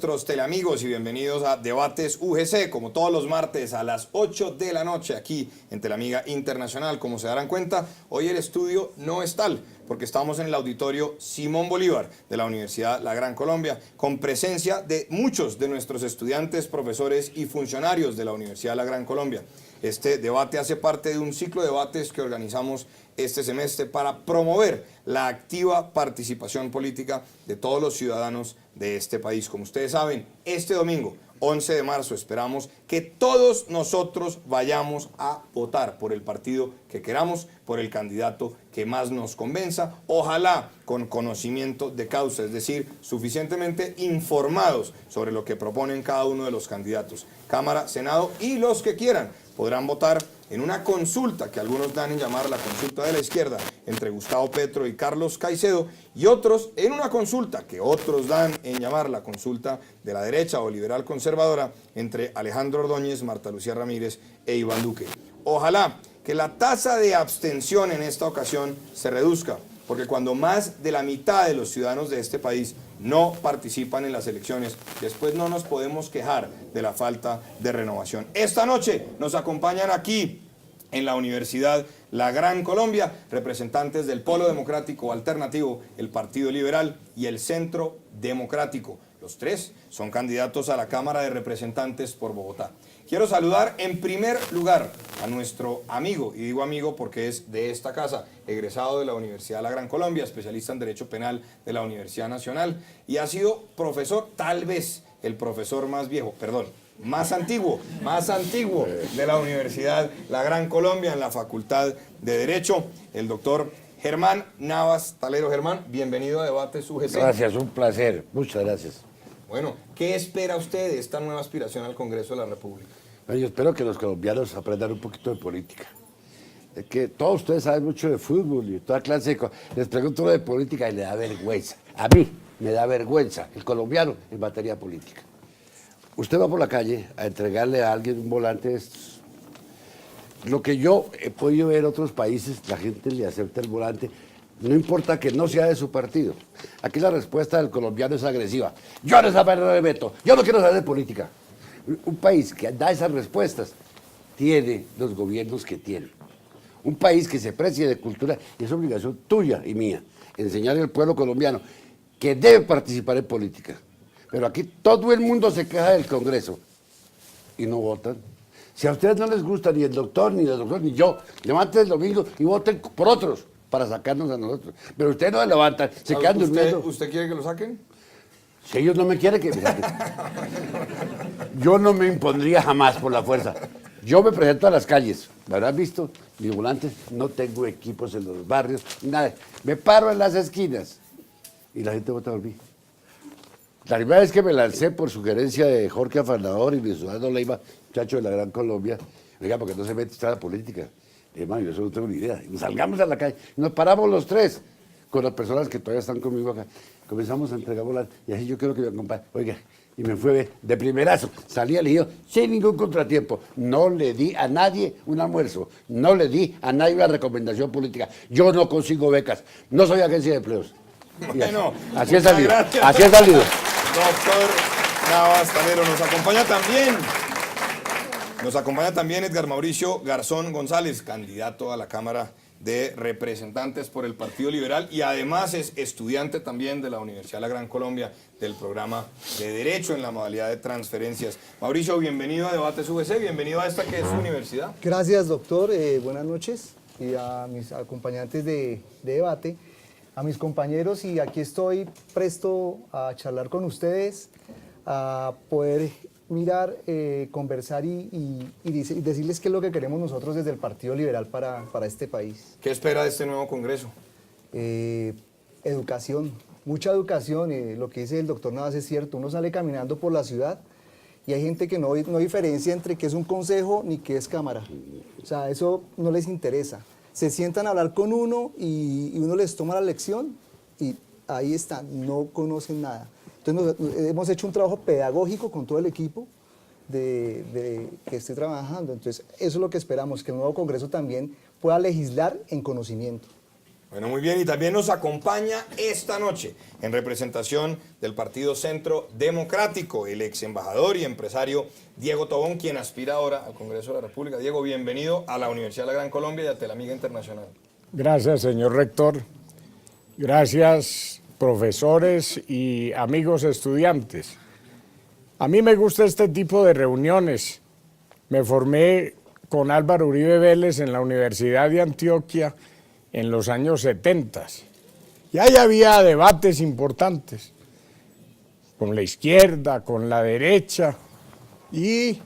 nuestros teleamigos y bienvenidos a Debates UGC, como todos los martes a las 8 de la noche aquí en Telamiga Internacional. Como se darán cuenta, hoy el estudio no es tal, porque estamos en el auditorio Simón Bolívar de la Universidad La Gran Colombia, con presencia de muchos de nuestros estudiantes, profesores y funcionarios de la Universidad La Gran Colombia. Este debate hace parte de un ciclo de debates que organizamos este semestre para promover la activa participación política de todos los ciudadanos de este país. Como ustedes saben, este domingo, 11 de marzo, esperamos que todos nosotros vayamos a votar por el partido que queramos, por el candidato que más nos convenza, ojalá con conocimiento de causa, es decir, suficientemente informados sobre lo que proponen cada uno de los candidatos. Cámara, Senado y los que quieran podrán votar en una consulta que algunos dan en llamar la consulta de la izquierda entre Gustavo Petro y Carlos Caicedo, y otros en una consulta que otros dan en llamar la consulta de la derecha o liberal conservadora entre Alejandro Ordóñez, Marta Lucía Ramírez e Iván Duque. Ojalá que la tasa de abstención en esta ocasión se reduzca, porque cuando más de la mitad de los ciudadanos de este país no participan en las elecciones, después no nos podemos quejar de la falta de renovación. Esta noche nos acompañan aquí en la Universidad La Gran Colombia representantes del Polo Democrático Alternativo, el Partido Liberal y el Centro Democrático. Los tres son candidatos a la Cámara de Representantes por Bogotá. Quiero saludar en primer lugar a nuestro amigo, y digo amigo porque es de esta casa, egresado de la Universidad La Gran Colombia, especialista en Derecho Penal de la Universidad Nacional, y ha sido profesor, tal vez el profesor más viejo, perdón, más antiguo de la Universidad La Gran Colombia en la Facultad de Derecho, el doctor Germán Navas Talero. Germán, bienvenido a Debates UGC. Gracias, un placer, muchas gracias. Bueno, ¿qué espera usted de esta nueva aspiración al Congreso de la República? Bueno, yo espero que los colombianos aprendan un poquito de política. Es que todos ustedes saben mucho de fútbol y toda clase de cosas. Les pregunto de política y le da vergüenza. A mí me da vergüenza el colombiano en materia política. Usted va por la calle a entregarle a alguien un volante de estos. Lo que yo he podido ver en otros países, la gente le acepta el volante, no importa que no sea de su partido. Aquí la respuesta del colombiano es agresiva. Yo en esa manera no me meto, yo no quiero saber de política. Un país que da esas respuestas tiene los gobiernos que tiene. Un país que se precie de cultura, y es obligación tuya y mía, enseñarle al pueblo colombiano que debe participar en política. Pero aquí todo el mundo se queja del Congreso y no votan. Si a ustedes no les gusta ni el doctor, ni yo, levanten el domingo y voten por otros para sacarnos a nosotros. Pero ustedes no se levantan, se quedan durmiendo. ¿Usted quiere que lo saquen? Si ellos no me quieren que me saquen. Yo no me impondría jamás por la fuerza. Yo me presento a las calles, ¿me habrán visto? Mis volantes, no tengo equipos en los barrios, nada. Me paro en las esquinas y la gente vota por mí. La primera vez que me lancé por sugerencia de Jorge Afanador y Luis Eduardo Leiva, muchacho de La Gran Colombia, oiga, porque no se mete usted a la política. Hermano, yo eso no tengo ni idea. Y nos salgamos a la calle, nos paramos los tres con las personas que todavía están conmigo acá. Comenzamos a entregar volantes y así yo quiero que me acompañe. Oiga, y me fue de primerazo. Salí elegido sin ningún contratiempo. No le di a nadie un almuerzo. No le di a nadie una recomendación política. Yo no consigo becas. No soy agencia de empleos. Bueno, así he salido. gracias. Así he salido. Doctor Navas Talero, nos acompaña también Edgar Mauricio Garzón González, candidato a la Cámara de Representantes por el Partido Liberal y además es estudiante también de la Universidad La Gran Colombia del programa de Derecho en la modalidad de transferencias. Mauricio, bienvenido a Debates UGC, bienvenido a esta que es su universidad. Gracias, doctor, buenas noches y a mis acompañantes de debate, a mis compañeros, y aquí estoy presto a charlar con ustedes, a poder mirar, conversar y decirles qué es lo que queremos nosotros desde el Partido Liberal para este país. ¿Qué espera de este nuevo Congreso? Educación, mucha educación. Lo que dice el doctor Navas es cierto, uno sale caminando por la ciudad y hay gente que no diferencia entre qué es un consejo ni qué es cámara. O sea, eso no les interesa. Se sientan a hablar con uno y uno les toma la lección y ahí están, no conocen nada. Entonces hemos hecho un trabajo pedagógico con todo el equipo que esté trabajando. Entonces eso es lo que esperamos, que el nuevo Congreso también pueda legislar en conocimiento. Bueno, muy bien, y también nos acompaña esta noche, en representación del Partido Centro Democrático, el ex embajador y empresario Diego Tobón, quien aspira ahora al Congreso de la República. Diego, bienvenido a la Universidad de la Gran Colombia y a Telamiga Internacional. Gracias, señor rector. Gracias, profesores y amigos estudiantes. A mí me gusta este tipo de reuniones. Me formé con Álvaro Uribe Vélez en la Universidad de Antioquia en los años 70. Y ahí había debates importantes, con la izquierda, con la derecha, y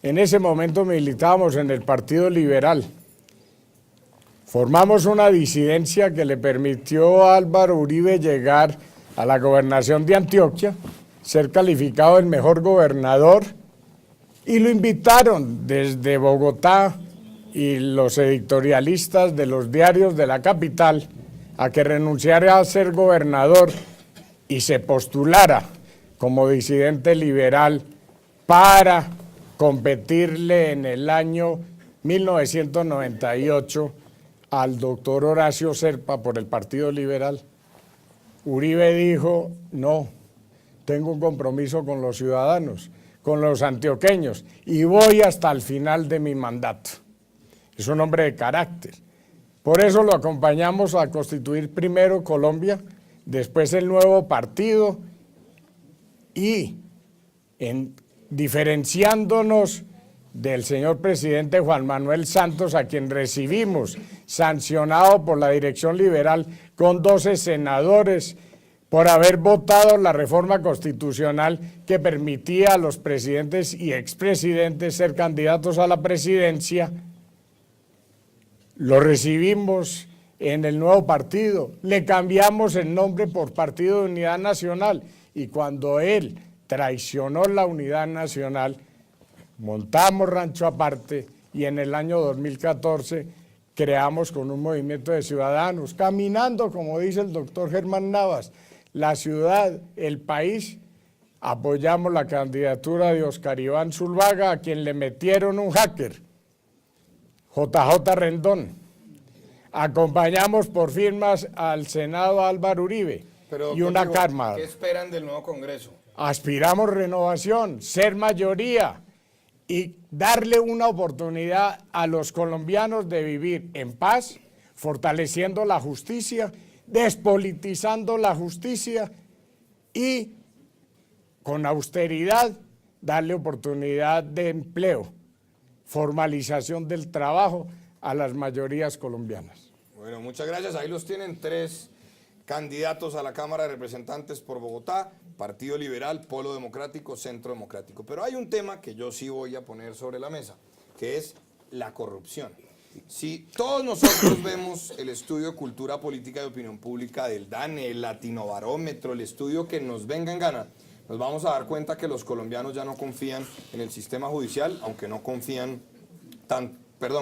en ese momento militábamos en el Partido Liberal. Formamos una disidencia que le permitió a Álvaro Uribe llegar a la gobernación de Antioquia, ser calificado el mejor gobernador, y lo invitaron desde Bogotá y los editorialistas de los diarios de la capital a que renunciara a ser gobernador y se postulara como disidente liberal para competirle en el año 1998 al doctor Horacio Serpa por el Partido Liberal. Uribe dijo, no, tengo un compromiso con los ciudadanos, con los antioqueños, y voy hasta el final de mi mandato. Es un hombre de carácter. Por eso lo acompañamos a constituir primero Colombia, después el nuevo partido, y diferenciándonos del señor presidente Juan Manuel Santos, a quien recibimos sancionado por la dirección liberal con 12 senadores por haber votado la reforma constitucional que permitía a los presidentes y expresidentes ser candidatos a la presidencia. Lo recibimos en el nuevo partido, le cambiamos el nombre por Partido de Unidad Nacional, y cuando él traicionó la unidad nacional, montamos Rancho Aparte y en el año 2014 creamos con un movimiento de ciudadanos, caminando, como dice el doctor Germán Navas, la ciudad, el país. Apoyamos la candidatura de Oscar Iván Zuluaga, a quien le metieron un hacker, JJ Rendón. Acompañamos por firmas al Senado Álvaro Uribe. Pero, y una Cámara. ¿Qué esperan del nuevo Congreso? Aspiramos renovación, ser mayoría y darle una oportunidad a los colombianos de vivir en paz, fortaleciendo la justicia, despolitizando la justicia y con austeridad darle oportunidad de empleo, formalización del trabajo a las mayorías colombianas. Bueno, muchas gracias. Ahí los tienen, 3 candidatos a la Cámara de Representantes por Bogotá: Partido Liberal, Polo Democrático, Centro Democrático. Pero hay un tema que yo sí voy a poner sobre la mesa, que es la corrupción. Si todos nosotros vemos el estudio de cultura política y opinión pública del DANE, el Latinobarómetro, el estudio que nos venga en gana, nos vamos a dar cuenta que los colombianos ya no confían en el sistema judicial, aunque no confían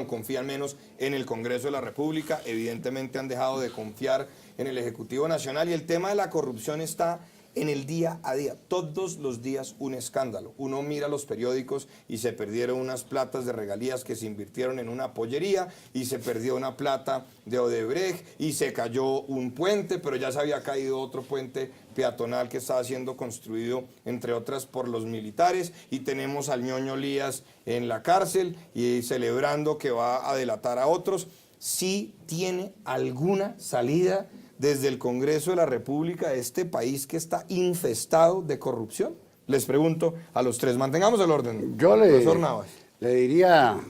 confían menos en el Congreso de la República. Evidentemente han dejado de confiar en el Ejecutivo Nacional, y el tema de la corrupción está en el día a día, todos los días un escándalo. Uno mira los periódicos y se perdieron unas platas de regalías que se invirtieron en una pollería, y se perdió una plata de Odebrecht, y se cayó un puente, pero ya se había caído otro puente peatonal que estaba siendo construido, entre otras, por los militares, y tenemos al ñoño Lías en la cárcel y celebrando que va a delatar a otros. ¿Sí tiene alguna salida desde el Congreso de la República de este país que está infestado de corrupción? Les pregunto a los 3. Mantengamos el orden. Yo Profesor Navas. le diría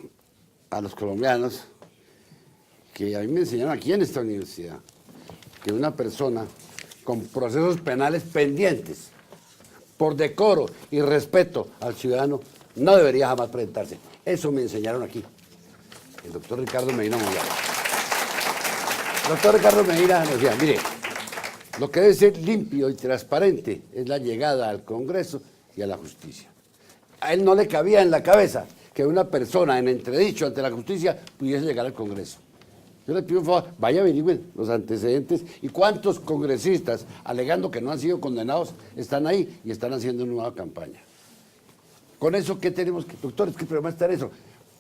a los colombianos que a mí me enseñaron aquí en esta universidad que una persona con procesos penales pendientes, por decoro y respeto al ciudadano, no debería jamás presentarse. Eso me enseñaron aquí. El doctor Ricardo Medina Moyano. El doctor Ricardo Medina decía, mire, lo que debe ser limpio y transparente es la llegada al Congreso y a la justicia. A él no le cabía en la cabeza que una persona en entredicho ante la justicia pudiese llegar al Congreso. Yo le pido un favor, vaya averigüen los antecedentes y cuántos congresistas, alegando que no han sido condenados, están ahí y están haciendo una nueva campaña. Con eso, ¿qué tenemos que, doctor? Es que el problema está en eso.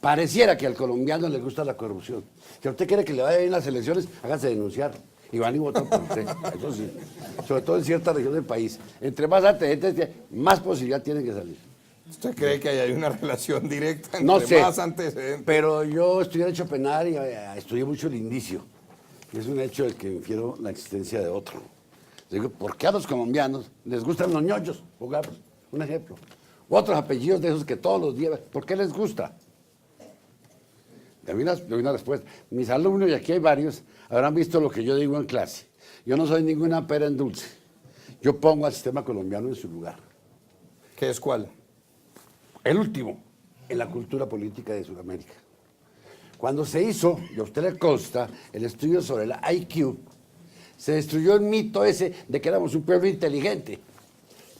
Pareciera que al colombiano le gusta la corrupción. Si usted quiere que le vaya bien las elecciones, hágase denunciar. Y van y votan por usted. Eso sí. Sobre todo en ciertas regiones del país. Entre más antecedentes, más posibilidad tienen que salir. ¿Usted cree que hay una relación directa entre No sé, más antecedentes? pero yo estudié Derecho Penal y estudié mucho el indicio. Y es un hecho del que infiero la existencia de otro. Digo, ¿por qué a los colombianos les gustan los ñoños? Pongamos un ejemplo. U otros apellidos de esos que todos los días, ¿por qué les gusta? Le doy una respuesta. Mis alumnos, y aquí hay varios, habrán visto lo que yo digo en clase. Yo no soy ninguna pera en dulce. Yo pongo al sistema colombiano en su lugar. ¿Qué es cuál? El último, en la cultura política de Sudamérica. Cuando se hizo, y a usted le consta, el estudio sobre la IQ, se destruyó el mito ese de que éramos un pueblo inteligente.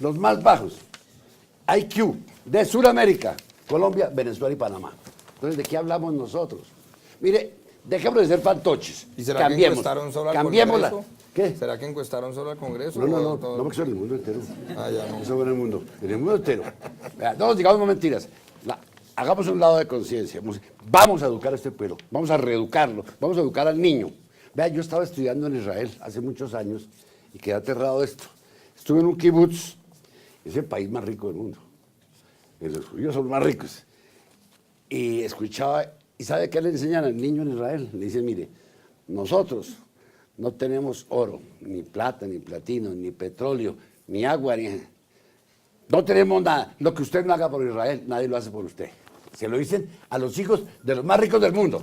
Los más bajos. IQ de Sudamérica, Colombia, Venezuela y Panamá. Entonces, ¿de qué hablamos nosotros? Mire, dejemos de ser fantoches. ¿Y será que Cambiemos. encuestaron solo al Cambiémosla. Congreso? ¿Qué? ¿Será que encuestaron solo al Congreso? No, porque eso en el mundo entero. Ah, ya no. Eso en el mundo entero. Vea, no nos digamos mentiras. Hagamos un lado de conciencia. Vamos a educar a este pueblo, vamos a reeducarlo, vamos a educar al niño. Vea, yo estaba estudiando en Israel hace muchos años y quedé aterrado de esto. Estuve en un kibutz, es el país más rico del mundo. Los judíos son los más ricos. Y escuchaba, ¿y sabe qué le enseñan al niño en Israel? Le dicen, mire, nosotros no tenemos oro, ni plata, ni platino, ni petróleo, ni agua, no tenemos nada. Lo que usted no haga por Israel, nadie lo hace por usted. Se lo dicen a los hijos de los más ricos del mundo.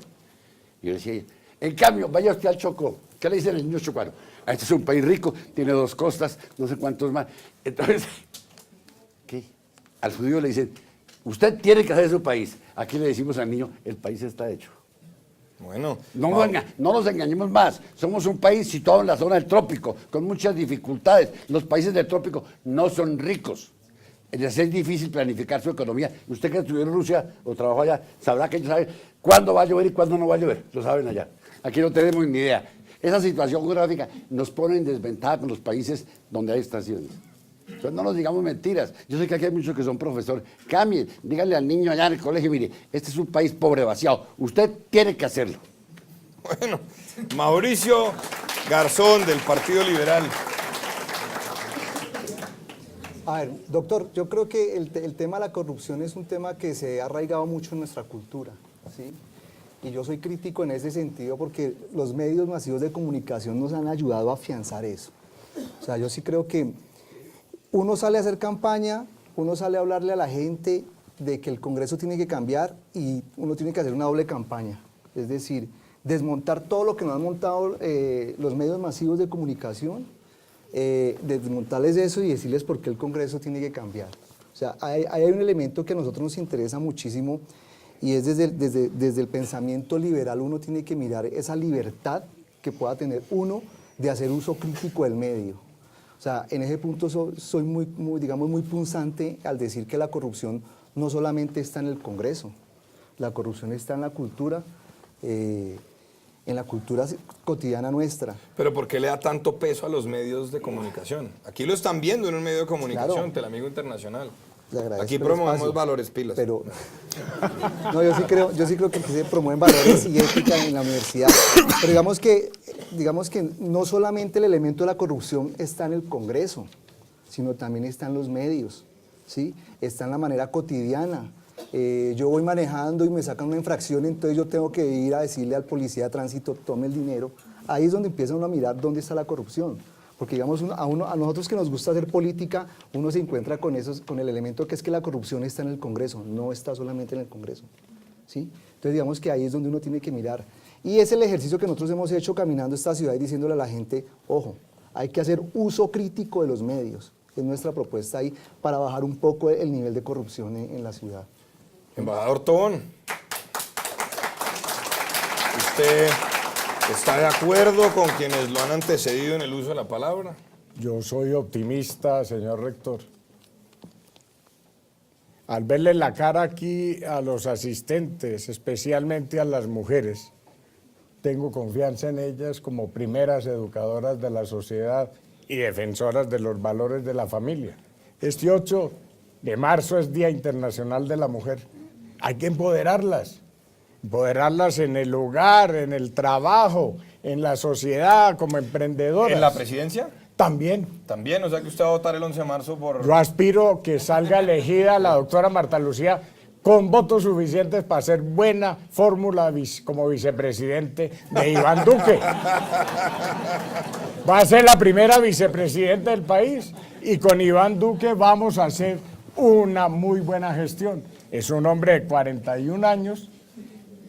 Y yo decía, en cambio, vaya usted al Chocó. ¿Qué le dicen al niño chocuano? Este es un país rico, tiene 2 costas, no sé cuántos más. Entonces, ¿qué? Al judío le dicen, usted tiene que hacer su país. Aquí le decimos al niño, el país está hecho. Bueno. No nos engañemos más. Somos un país situado en la zona del trópico, con muchas dificultades. Los países del trópico no son ricos. Es difícil planificar su economía. Usted que estudió en Rusia o trabajó allá, sabrá que ellos saben cuándo va a llover y cuándo no va a llover. Lo saben allá. Aquí no tenemos ni idea. Esa situación geográfica nos pone en desventaja con los países donde hay estaciones. Entonces no nos digamos mentiras. Yo sé que aquí hay muchos que son profesores. Cambien, díganle al niño allá en el colegio, mire, este es un país pobre, vaciado. Usted tiene que hacerlo. Bueno, Mauricio Garzón del Partido Liberal. A ver, doctor, yo creo que el tema de la corrupción es un tema que se ha arraigado mucho en nuestra cultura, ¿sí? Y yo soy crítico en ese sentido porque los medios masivos de comunicación nos han ayudado a afianzar eso. O sea, yo sí creo que uno sale a hacer campaña, uno sale a hablarle a la gente de que el Congreso tiene que cambiar y uno tiene que hacer una doble campaña. Es decir, desmontar todo lo que nos han montado los medios masivos de comunicación, desmontarles eso y decirles por qué el Congreso tiene que cambiar. O sea, hay un elemento que a nosotros nos interesa muchísimo y es desde el pensamiento liberal uno tiene que mirar esa libertad que pueda tener uno de hacer uso crítico del medio. O sea, en ese punto soy muy punzante al decir que la corrupción no solamente está en el Congreso, la corrupción está en la cultura cotidiana nuestra. Pero ¿por qué le da tanto peso a los medios de comunicación? Aquí lo están viendo en un medio de comunicación, Claro. Telamigo Internacional. Le agradezco Aquí el promovemos espacio, valores pilas. Pero no, yo sí creo que aquí se promueven valores y ética en la universidad. Pero digamos que no solamente el elemento de la corrupción está en el Congreso, sino también está en los medios, ¿sí? Está en la manera cotidiana. Yo voy manejando y me sacan una infracción, entonces yo tengo que ir a decirle al policía de tránsito, tome el dinero. Ahí es donde empieza uno a mirar dónde está la corrupción. Porque digamos, a nosotros que nos gusta hacer política, uno se encuentra con el elemento que es que la corrupción está en el Congreso, no está solamente en el Congreso, ¿sí? Entonces digamos que ahí es donde uno tiene que mirar. Y es el ejercicio que nosotros hemos hecho caminando esta ciudad y diciéndole a la gente, ojo, hay que hacer uso crítico de los medios. Es nuestra propuesta ahí para bajar un poco el nivel de corrupción en la ciudad. Embajador Tobón, ¿usted está de acuerdo con quienes lo han antecedido en el uso de la palabra? Yo soy optimista, señor rector. Al verle la cara aquí a los asistentes, especialmente a las mujeres, tengo confianza en ellas como primeras educadoras de la sociedad y defensoras de los valores de la familia. Este 8 de marzo es Día Internacional de la Mujer. Hay que empoderarlas, empoderarlas en el hogar, en el trabajo, en la sociedad, como emprendedoras. ¿En la presidencia? También. También, o sea que usted va a votar el 11 de marzo por... Yo aspiro que salga elegida la doctora Marta Lucía con votos suficientes para hacer buena fórmula como vicepresidente de Iván Duque. Va a ser la primera vicepresidenta del país y con Iván Duque vamos a hacer una muy buena gestión. Es un hombre de 41 años,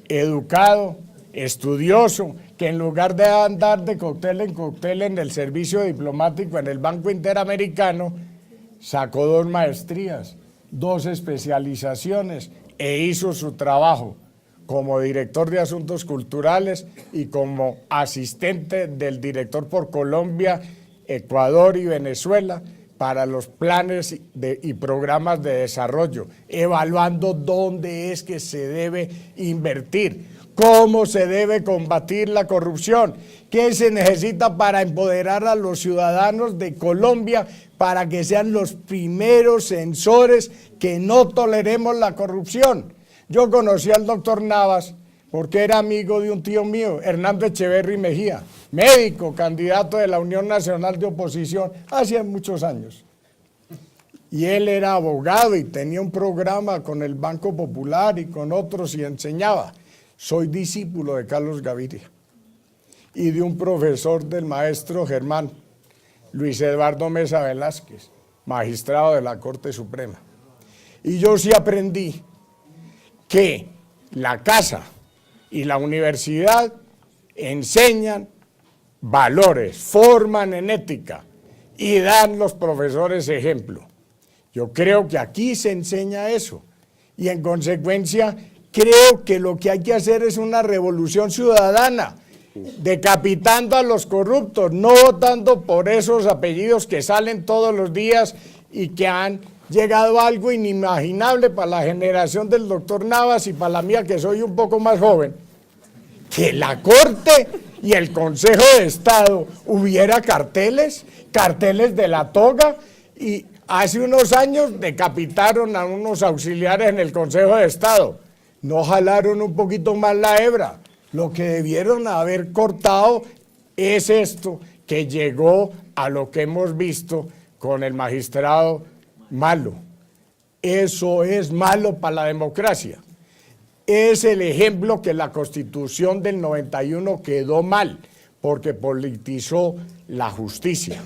educado, estudioso, que en lugar de andar de cóctel en el servicio diplomático en el Banco Interamericano, sacó 2 maestrías, 2 especializaciones e hizo su trabajo como director de Asuntos Culturales y como asistente del director por Colombia, Ecuador y Venezuela para los planes y programas de desarrollo, evaluando dónde es que se debe invertir, cómo se debe combatir la corrupción, qué se necesita para empoderar a los ciudadanos de Colombia para que sean los primeros sensores que no toleremos la corrupción. Yo conocí al doctor Navas porque era amigo de un tío mío, Hernando Echeverry Mejía, médico, candidato de la Unión Nacional de Oposición hace muchos años. Y él era abogado y tenía un programa con el Banco Popular y con otros y enseñaba. Soy discípulo de Carlos Gaviria y de un profesor del maestro Germán, Luis Eduardo Mesa Velázquez, magistrado de la Corte Suprema. Y yo sí aprendí que la casa y la universidad enseñan valores, forman en ética y dan los profesores ejemplo. Yo creo que aquí se enseña eso y en consecuencia creo que lo que hay que hacer es una revolución ciudadana, decapitando a los corruptos, no votando por esos apellidos que salen todos los días y que han llegado a algo inimaginable para la generación del doctor Navas y para la mía que soy un poco más joven, que la Corte y el Consejo de Estado hubiera carteles de la toga y hace unos años decapitaron a unos auxiliares en el Consejo de Estado. No jalaron un poquito más la hebra. Lo que debieron haber cortado es esto que llegó a lo que hemos visto con el magistrado Malo. Eso es malo para la democracia. Es el ejemplo que la Constitución del 91 quedó mal, porque politizó la justicia.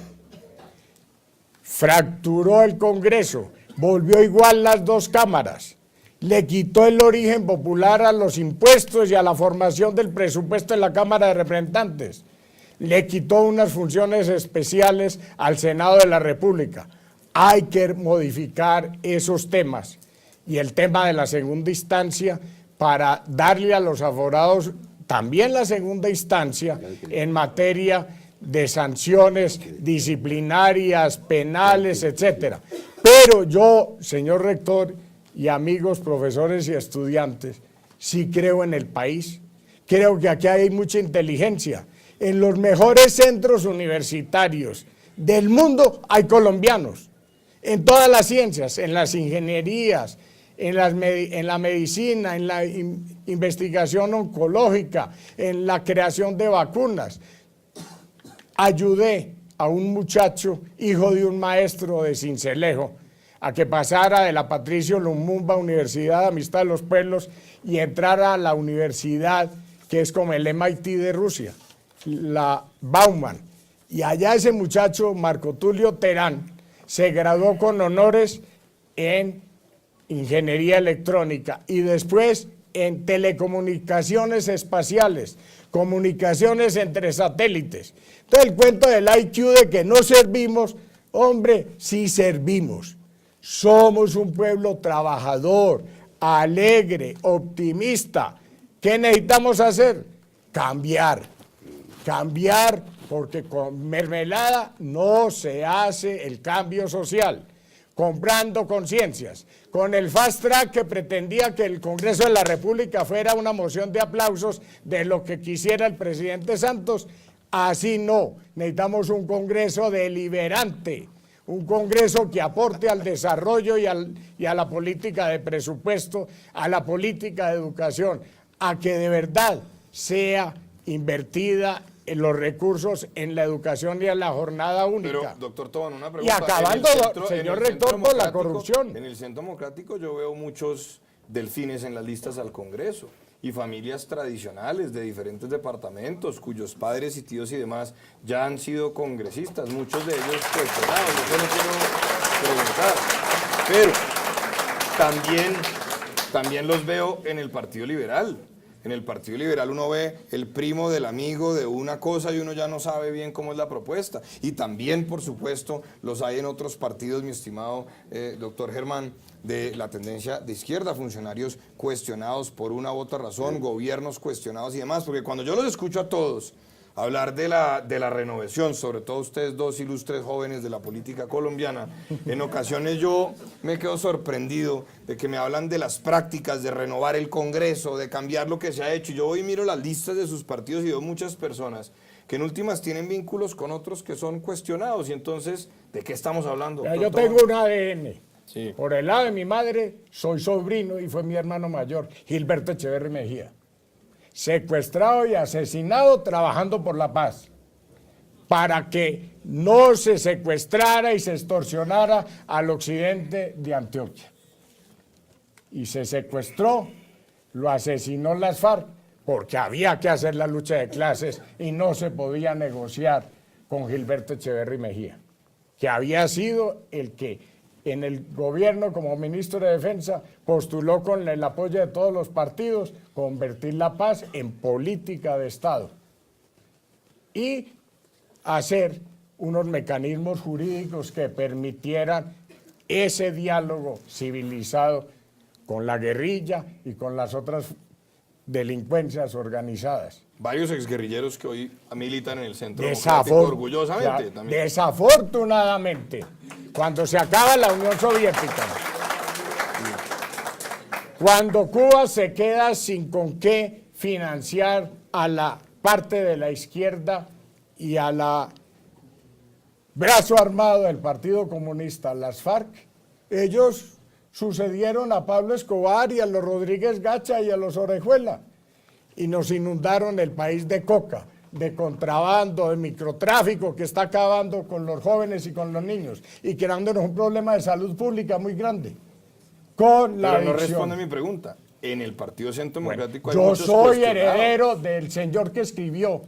Fracturó el Congreso, volvió igual las 2 cámaras, le quitó el origen popular a los impuestos y a la formación del presupuesto en la Cámara de Representantes, le quitó unas funciones especiales al Senado de la República. Hay que modificar esos temas y el tema de la segunda instancia para darle a los aforados también la segunda instancia en materia de sanciones disciplinarias, penales, etcétera. Pero yo, señor rector y amigos profesores y estudiantes, sí creo en el país. Creo que aquí hay mucha inteligencia. En los mejores centros universitarios del mundo hay colombianos. En todas las ciencias, en las ingenierías, en la medicina, en la investigación oncológica, en la creación de vacunas. Ayudé a un muchacho, hijo de un maestro de Sincelejo, a que pasara de la Patricio Lumumba Universidad de Amistad de los Pueblos y entrara a la universidad que es como el MIT de Rusia, la Bauman. Y allá ese muchacho, Marco Tulio Terán, se graduó con honores en ingeniería electrónica y después en telecomunicaciones espaciales, comunicaciones entre satélites. Entonces el cuento del IQ de que no servimos, hombre, sí servimos. Somos un pueblo trabajador, alegre, optimista. ¿Qué necesitamos hacer? Cambiar, porque con mermelada no se hace el cambio social. Comprando conciencias, con el fast track que pretendía que el Congreso de la República fuera una moción de aplausos de lo que quisiera el presidente Santos, así no, necesitamos un Congreso deliberante, un Congreso que aporte al desarrollo y a la política de presupuesto, a la política de educación, a que de verdad sea invertida en los recursos en la educación y en la jornada única. Pero, doctor Tobón, una Y pregunta. acabando, señor rector, por la corrupción. En el Centro Democrático yo veo muchos delfines en las listas al Congreso y familias tradicionales de diferentes departamentos cuyos padres y tíos y demás ya han sido congresistas, muchos de ellos cuestionados. Yo no quiero preguntar, pero también los veo en el Partido Liberal. En el Partido Liberal uno ve el primo del amigo de una cosa y uno ya no sabe bien cómo es la propuesta. Y también, por supuesto, los hay en otros partidos, mi estimado doctor Germán, de la tendencia de izquierda, funcionarios cuestionados por una u otra razón, gobiernos cuestionados y demás. Porque cuando yo los escucho a todos hablar de la renovación, sobre todo ustedes dos ilustres jóvenes de la política colombiana, en ocasiones yo me quedo sorprendido de que me hablan de las prácticas, de renovar el Congreso, de cambiar lo que se ha hecho. Yo voy y miro las listas de sus partidos y veo muchas personas que en últimas tienen vínculos con otros que son cuestionados. Y entonces, ¿de qué estamos hablando? Ya, yo tengo un ADN. Sí. Por el lado de mi madre, soy sobrino y fue mi hermano mayor, Gilberto Echeverry Mejía. Secuestrado y asesinado trabajando por la paz, para que no se secuestrara y se extorsionara al occidente de Antioquia. Y se secuestró, lo asesinó las FARC, porque había que hacer la lucha de clases y no se podía negociar con Gilberto Echeverry Mejía, que había sido el que en el gobierno como ministro de Defensa postuló con el apoyo de todos los partidos convertir la paz en política de Estado y hacer unos mecanismos jurídicos que permitieran ese diálogo civilizado con la guerrilla y con las otras delincuencias organizadas. Varios exguerrilleros que hoy militan en el Centro Democrático orgullosamente también. Desafortunadamente, cuando se acaba la Unión Soviética, cuando Cuba se queda sin con qué financiar a la parte de la izquierda y a la brazo armado del Partido Comunista, las FARC, ellos sucedieron a Pablo Escobar y a los Rodríguez Gacha y a los Orejuela y nos inundaron el país de coca, de contrabando, de microtráfico que está acabando con los jóvenes y con los niños y creándonos un problema de salud pública muy grande. Con la Pero no adicción. responde mi pregunta. En el Partido Centro Democrático Bueno, hay yo muchos soy cuestionados. heredero del señor que escribió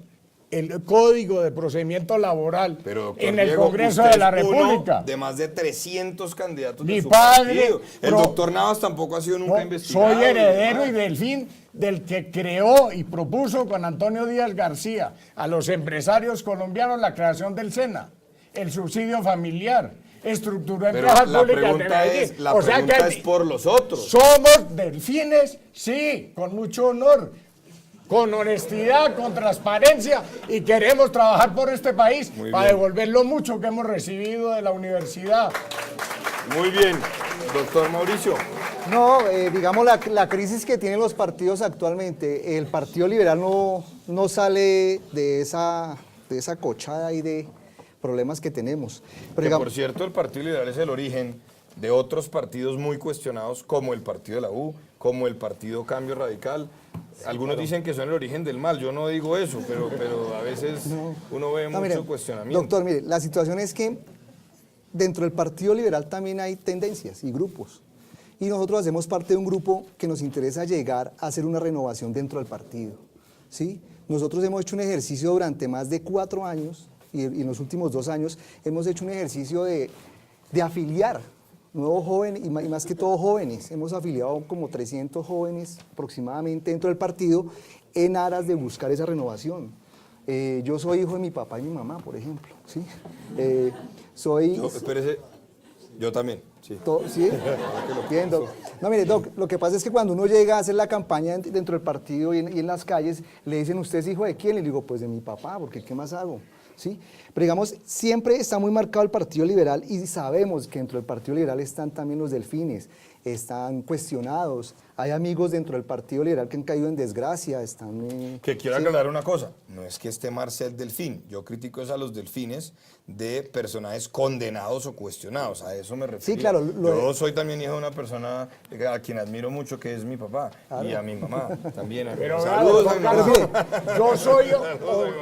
el Código de Procedimiento Laboral Pero, doctor en el Diego, Congreso usted de la es uno República. de más de 300 candidatos Mi de su padre, partido. El doctor Navas tampoco ha sido nunca investigado. Soy heredero y demás. del fin del que creó y propuso con Antonio Díaz García a los empresarios colombianos la creación del SENA, el subsidio familiar, estructuró Pero empresas la públicas de pregunta Medellín. es, la O sea pregunta que es por los otros. somos delfines, sí, con mucho honor, con honestidad, con transparencia y queremos trabajar por este país Muy para bien. devolver lo mucho que hemos recibido de la universidad. Muy bien, doctor Mauricio. No, digamos la crisis que tienen los partidos actualmente, el Partido Liberal no sale de esa cochada ahí de problemas que tenemos. Pero Que digamos, por cierto, el Partido Liberal es el origen de otros partidos muy cuestionados, como el Partido de la U, como el Partido Cambio Radical. Algunos dicen que son el origen del mal, yo no digo eso, pero a veces uno ve mucho mire, cuestionamiento. doctor, mire, la situación es que dentro del Partido Liberal también hay tendencias y grupos. Y nosotros hacemos parte de un grupo que nos interesa llegar a hacer una renovación dentro del partido, ¿sí? Nosotros hemos hecho un ejercicio durante más de 4 años y en los últimos 2 años hemos hecho un ejercicio de afiliar nuevos jóvenes y más que todo jóvenes. Hemos afiliado como 300 jóvenes aproximadamente dentro del partido en aras de buscar esa renovación. Yo soy hijo de mi papá y mi mamá, por ejemplo, ¿sí? Espérese, yo también, sí. ¿Sí? Bien, Doc. No, mire, Doc, lo que pasa es que cuando uno llega a hacer la campaña dentro del partido y en las calles, le dicen, ¿usted es hijo de quién? Le digo, pues de mi papá, porque ¿qué más hago? ¿Sí? Pero digamos, siempre está muy marcado el Partido Liberal y sabemos que dentro del Partido Liberal están también los delfines, están cuestionados, Hay amigos dentro del Partido Liberal que han caído en desgracia, están... Que quiero aclarar una cosa, no es que esté Marcel Delfín, yo critico es a los delfines de personajes condenados o cuestionados, a eso me refiero. Sí, claro, Yo soy también hijo de una persona a quien admiro mucho, que es mi papá, y a mi mamá también. Pero Saludos vea, a mi doctor mamá. Carlos, yo soy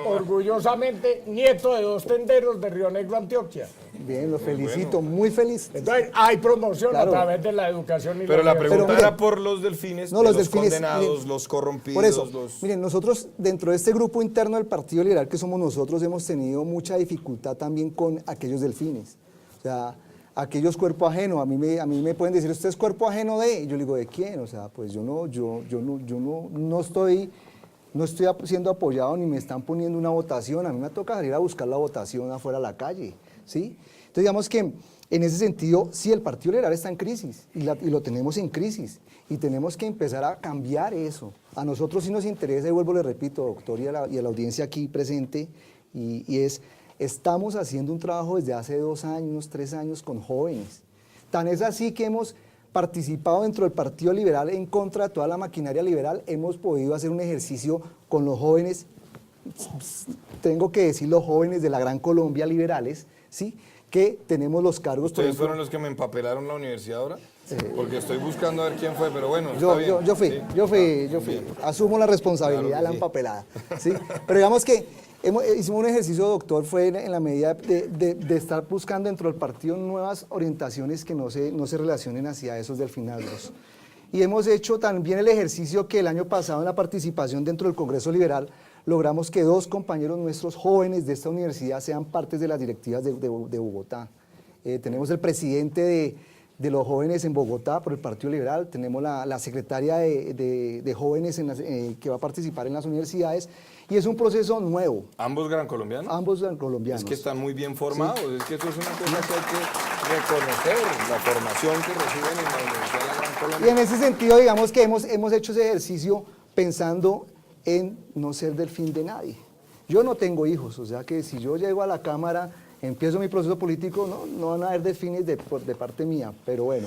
orgullosamente nieto de 2 tenderos de Río Negro, Antioquia. Bien, los felicito, muy feliz. Entonces, hay promoción Claro. a través de la educación y Pero la universidad. pregunta mire, era por los delfines, No, de los los delfines, condenados, miren, los corrompidos, Por eso, los... miren, nosotros dentro de este grupo interno del Partido Liberal que somos nosotros hemos tenido mucha dificultad también con aquellos delfines. O sea, aquellos cuerpo ajeno, a mí me pueden decir, ¿usted es cuerpo ajeno de? Y yo le digo, ¿de quién? O sea, pues yo no estoy siendo apoyado ni me están poniendo una votación, a mí me toca salir a buscar la votación afuera a la calle, ¿sí? Entonces digamos que en ese sentido, sí, el Partido Liberal está en crisis y lo tenemos en crisis y tenemos que empezar a cambiar eso. A nosotros sí nos interesa, y vuelvo, le repito, doctor, y a la audiencia aquí presente, estamos haciendo un trabajo desde hace 2 años, 3 años con jóvenes. Tan es así que hemos participado dentro del Partido Liberal en contra de toda la maquinaria liberal, hemos podido hacer un ejercicio con los jóvenes, tengo que decir los jóvenes de la Gran Colombia liberales, ¿sí?, que tenemos los cargos. ¿Ustedes por ejemplo, fueron los que me empapelaron la universidad ahora? Porque estoy buscando a ver quién fue, pero bueno, está Yo bien. fui, Sí. yo fui. Bien. Asumo la responsabilidad Claro de la que sí. empapelada, ¿sí? Pero digamos que hicimos un ejercicio, doctor, fue en la medida de estar buscando dentro del partido nuevas orientaciones que no se relacionen hacia esos delfinazgos. Y hemos hecho también el ejercicio que el año pasado en la participación dentro del Congreso Liberal logramos que 2 compañeros nuestros jóvenes de esta universidad sean partes de las directivas de Bogotá. Tenemos el presidente de los jóvenes en Bogotá por el Partido Liberal, tenemos la secretaria de jóvenes que va a participar en las universidades, y es un proceso nuevo. ¿Ambos gran colombianos? Ambos colombianos. Es que están muy bien formados, es que eso es una cosa que hay que reconocer, la formación que reciben en la Universidad de la Gran Colombia. Y en ese sentido, digamos que hemos hecho ese ejercicio pensando en no ser delfín de nadie. Yo no tengo hijos, o sea que si yo llego a la Cámara, empiezo mi proceso político, no van a haber delfines de parte mía, pero bueno.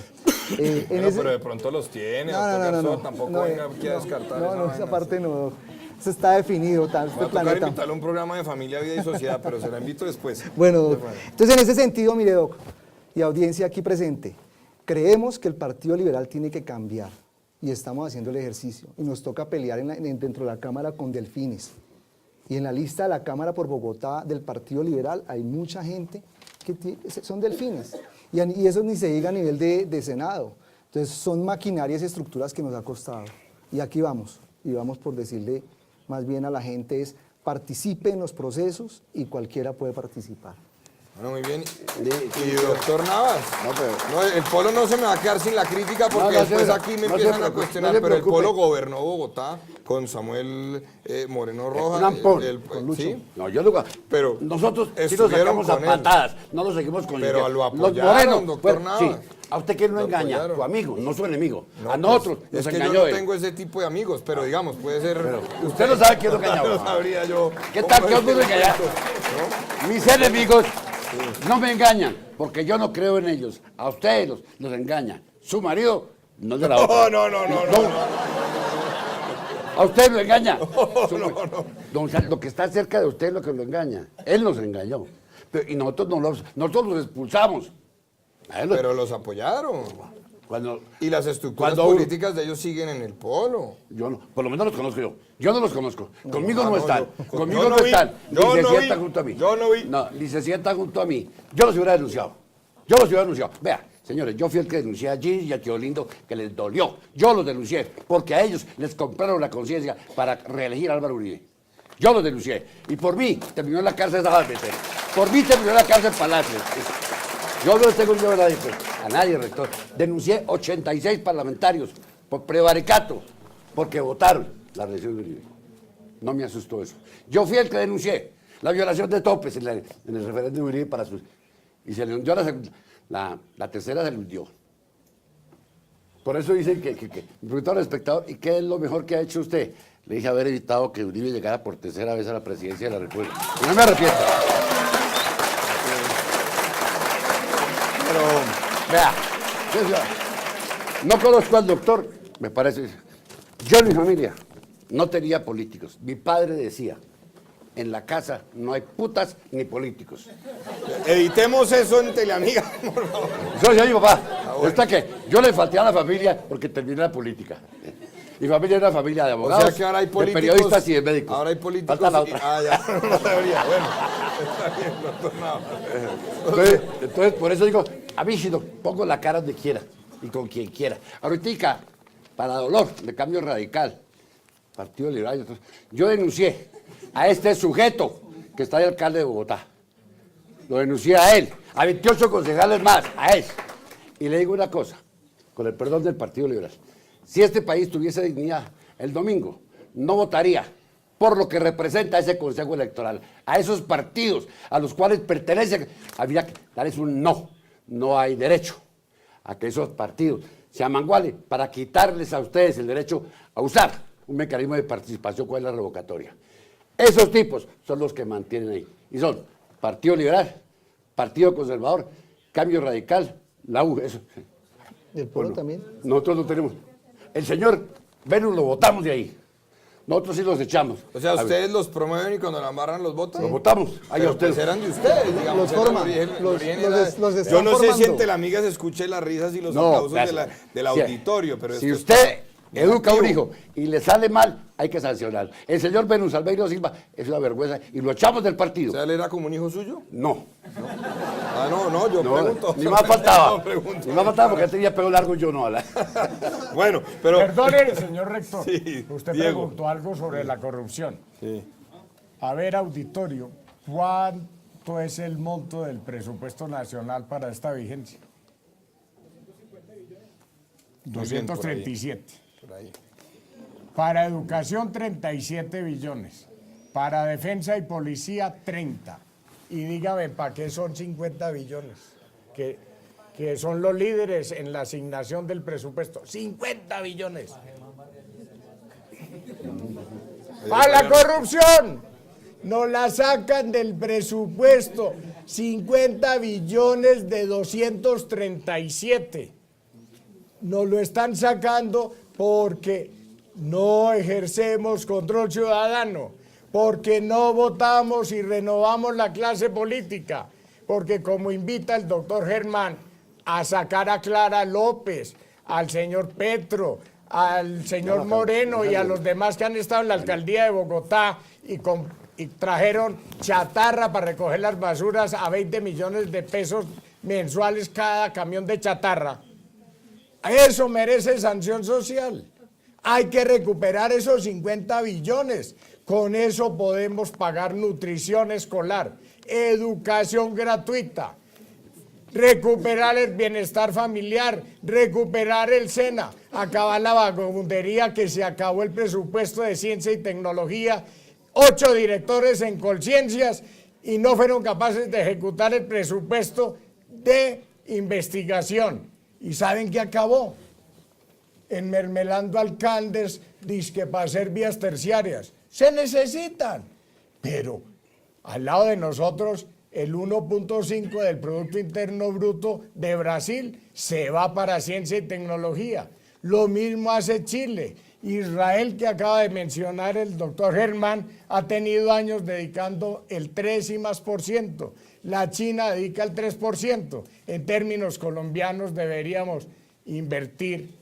Pero de pronto los tiene, doctor Garzón, tampoco venga aquí a descartar No, vaina, esa sí. parte no, eso está definido, Voy a este tocar planeta. invitarle a un programa de familia, vida y sociedad, pero se la invito después. Bueno, Doc, entonces en ese sentido, mire, Doc, y audiencia aquí presente, creemos que el Partido Liberal tiene que cambiar y estamos haciendo el ejercicio y nos toca pelear dentro de la Cámara con delfines. Y en la lista de la Cámara por Bogotá del Partido Liberal hay mucha gente que son delfines y eso ni se diga a nivel de Senado. Entonces son maquinarias y estructuras que nos ha costado. Y aquí vamos, y vamos por decirle más bien a la gente es participe en los procesos y cualquiera puede participar. Bueno, muy bien. Y doctor Navas, No, pero- no, el Polo no se me va a quedar sin la crítica porque No, no se después pre- aquí me no se empiezan a preocupe, cuestionar, no se pero el preocupe. Polo gobernó Bogotá con Samuel Moreno Rojas. Un ampón, con Lucho. ¿sí? No, yo lo Pero nosotros sí lo estuvieron sacamos a con él. patadas, no lo seguimos con Pero Lidia. lo Los apoyaron, morenos, doctor Navas. sí. ¿A usted quién lo Lo engaña? apoyaron. Tu amigo, no su enemigo. No, A nosotros pues, nos es que engañó yo no él. tengo ese tipo de amigos, pero digamos, puede ser... Usted no sabe quién lo engañó. No sabría yo. ¿Qué cómo tal es que otros que- engañan? Mis enemigos no me engañan, porque yo no creo en ellos. A ustedes los engañan. Su marido no es de la otra. No. A usted lo engaña. Lo que está cerca de usted es lo que lo engaña. Él nos engañó. Y nosotros los expulsamos. A él lo- Pero los apoyaron. cuando, Y las estructuras Cuando uno- políticas de ellos siguen en el Polo. yo no, por lo menos los conozco yo. Yo no los conozco. Conmigo no no, están. yo Conmigo no no vi. están. Yo Ni se no sientan vi. junto a mí. Yo no vi. No, ni se sientan junto a mí. Yo los hubiera denunciado. Yo los hubiera denunciado. Vea, señores, yo fui el que denuncié allí y a Tío Lindo que les dolió. Yo los denuncié porque a ellos les compraron la conciencia para reelegir a Álvaro Uribe. Yo los denuncié. Y por mí terminó en la cárcel de Sabalmeter. Por mí terminó en la cárcel Palacios. Yo no tengo miedo a nadie, pues, a nadie, rector. Denuncié 86 parlamentarios por prevaricato, porque votaron la reelección de Uribe. No me asustó eso. Yo fui el que denuncié la violación de topes en el referéndum de Uribe para sus... Y se le hundió la tercera, se le hundió. Por eso dicen que me preguntaron al espectador, ¿y qué es lo mejor que ha hecho usted? Le dije haber evitado que Uribe llegara por tercera vez a la presidencia de la República. Y no me arrepiento. Pero, vea, no conozco al doctor, Me parece. Yo en mi familia no tenía políticos. Mi padre decía, en la casa no hay putas ni políticos. Editemos eso en Teleamiga, por favor. Eso decía mi papá. Está que yo le falté a la familia porque terminé la política. Mi familia era una familia de O abogados, sea que ahora hay de políticos. periodistas y de médicos. Ahora hay políticos. Falta la otra. Ah, ya, no sabía. Bueno, está bien, doctor Nava. Entonces, por eso digo, a mí si lo pongo la cara donde quiera y con quien quiera. Ahorita, para dolor, de Cambio Radical, Partido Liberal, entonces, yo denuncié a este sujeto que está de alcalde de Bogotá. Lo denuncié a él, a 28 concejales más, a él. Y le digo una cosa, con el perdón del Partido Liberal. Si este país tuviese dignidad, el domingo no votaría por lo que representa ese Consejo Electoral, a esos partidos a los cuales pertenece. Habría que darles un no. No hay derecho a que esos partidos se amangualen para quitarles a ustedes el derecho a usar un mecanismo de participación con la revocatoria. Esos tipos son los que mantienen ahí. Y son Partido Liberal, Partido Conservador, Cambio Radical, la U. Eso. ¿Y el pueblo también? Nosotros no tenemos. El señor Venus lo votamos de ahí. Nosotros sí los echamos. O sea, A ver, ustedes los promueven y cuando la amarran los votan. los votamos. Ahí Pero a ustedes. pues eran de ustedes, digamos. Los forman, el los origen están yo no sé si formando. en Teleamiga se escuche las risas y los No, aplausos gracias. del Si- auditorio, pero si esto usted está educa a un negativo. hijo y le sale mal, hay que sancionarlo. El señor Venus Albeiro Silva es una vergüenza y lo echamos del O partido. sea, él era como un hijo suyo. No, Ah, no, yo no, pregunto. ni más faltaba. No, pregunto. Ni más faltaba porque él tenía pelo largo y yo no. Bueno, pero. Perdone, señor rector. Sí, Usted Diego. preguntó algo sobre la corrupción. Sí. A ver, auditorio, ¿cuánto es el monto del presupuesto nacional para esta vigencia? Muy bien, por ahí. 237. Por ahí. Para educación, 37 billones. Para defensa y policía, 30. Y dígame, ¿para qué son 50 billones? Que son los líderes en la asignación del presupuesto. 50 billones. ¡Para la corrupción! Nos la sacan del presupuesto. 50 billones de 237. Nos lo están sacando porque no ejercemos control ciudadano, porque no votamos y renovamos la clase política, porque como invita el doctor Germán a sacar a Clara López, al señor Petro, al señor Moreno y a los demás que han estado en la alcaldía de Bogotá y trajeron chatarra para recoger las basuras a 20 millones de pesos mensuales cada camión de chatarra. Eso merece sanción social. Hay que recuperar esos 50 billones. Con eso podemos pagar nutrición escolar, educación gratuita, recuperar el bienestar familiar, recuperar el SENA, acabar la vagabundería que se acabó el presupuesto de ciencia y tecnología, 8 directores en Colciencias y no fueron capaces de ejecutar el presupuesto de investigación. ¿Y saben qué acabó? Enmermelando alcaldes, dizque para hacer vías terciarias. Se necesitan, pero al lado de nosotros el 1.5 del Producto Interno Bruto de Brasil se va para ciencia y tecnología. Lo mismo hace Chile. Israel, que acaba de mencionar el doctor Germán, ha tenido años dedicando el 3 y más por ciento. La China dedica el 3%. En términos colombianos deberíamos invertir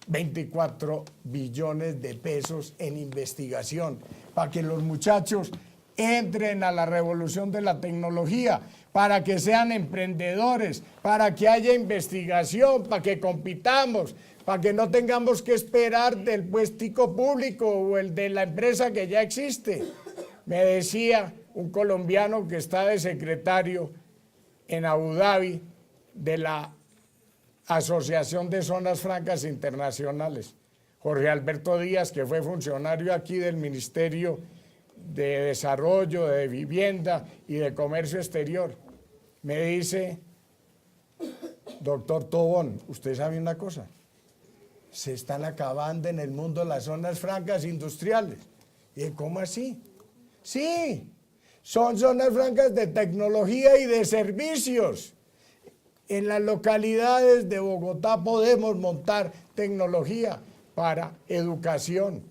24 billones de pesos en investigación para que los muchachos entren a la revolución de la tecnología, para que sean emprendedores, para que haya investigación, para que compitamos, para que no tengamos que esperar del puestico público o el de la empresa que ya existe. Me decía un colombiano que está de secretario en Abu Dhabi de la Asociación de Zonas Francas Internacionales, Jorge Alberto Díaz, que fue funcionario aquí del Ministerio de Desarrollo, de Vivienda y de Comercio Exterior. Me dice, doctor Tobón, ¿usted sabe una cosa? Se están acabando en el mundo las zonas francas industriales. ¿Y cómo así? Sí, son zonas francas de tecnología y de servicios. En las localidades de Bogotá podemos montar tecnología para educación,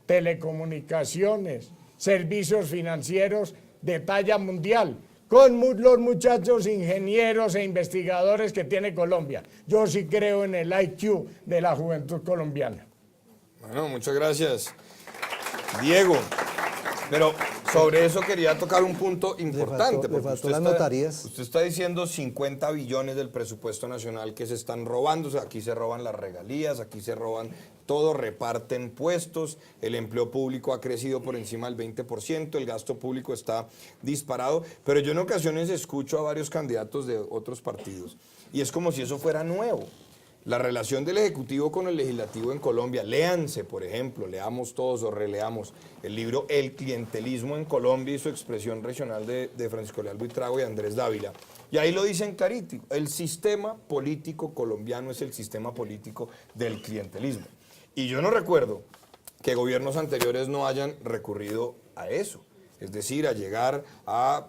telecomunicaciones, servicios financieros de talla mundial, con los muchachos ingenieros e investigadores que tiene Colombia. Yo sí creo en el IQ de la juventud colombiana. Bueno, muchas gracias, Diego. Pero sobre eso quería tocar un punto importante. Le faltó porque las notarías. Usted está diciendo 50 billones del presupuesto nacional que se están robando. O sea, aquí se roban las regalías, aquí se roban todo, reparten puestos, el empleo público ha crecido por encima del 20%, el gasto público está disparado. Pero yo en ocasiones escucho a varios candidatos de otros partidos y es como si eso fuera nuevo. La relación del Ejecutivo con el Legislativo en Colombia, léanse, por ejemplo, leamos todos o releamos el libro El clientelismo en Colombia y su expresión regional de Francisco Leal Buitrago y Andrés Dávila. Y ahí lo dicen clarito, el sistema político colombiano es el sistema político del clientelismo. Y yo no recuerdo que gobiernos anteriores no hayan recurrido a eso, es decir, a llegar a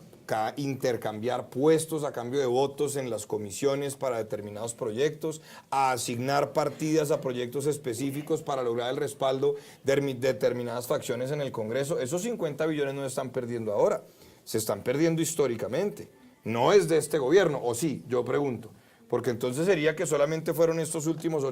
intercambiar puestos a cambio de votos en las comisiones para determinados proyectos, a asignar partidas a proyectos específicos para lograr el respaldo de determinadas facciones en el Congreso. Esos 50 billones no se están perdiendo ahora, se están perdiendo históricamente. No es de este gobierno, o sí, yo pregunto. Porque entonces sería que solamente fueron estos últimos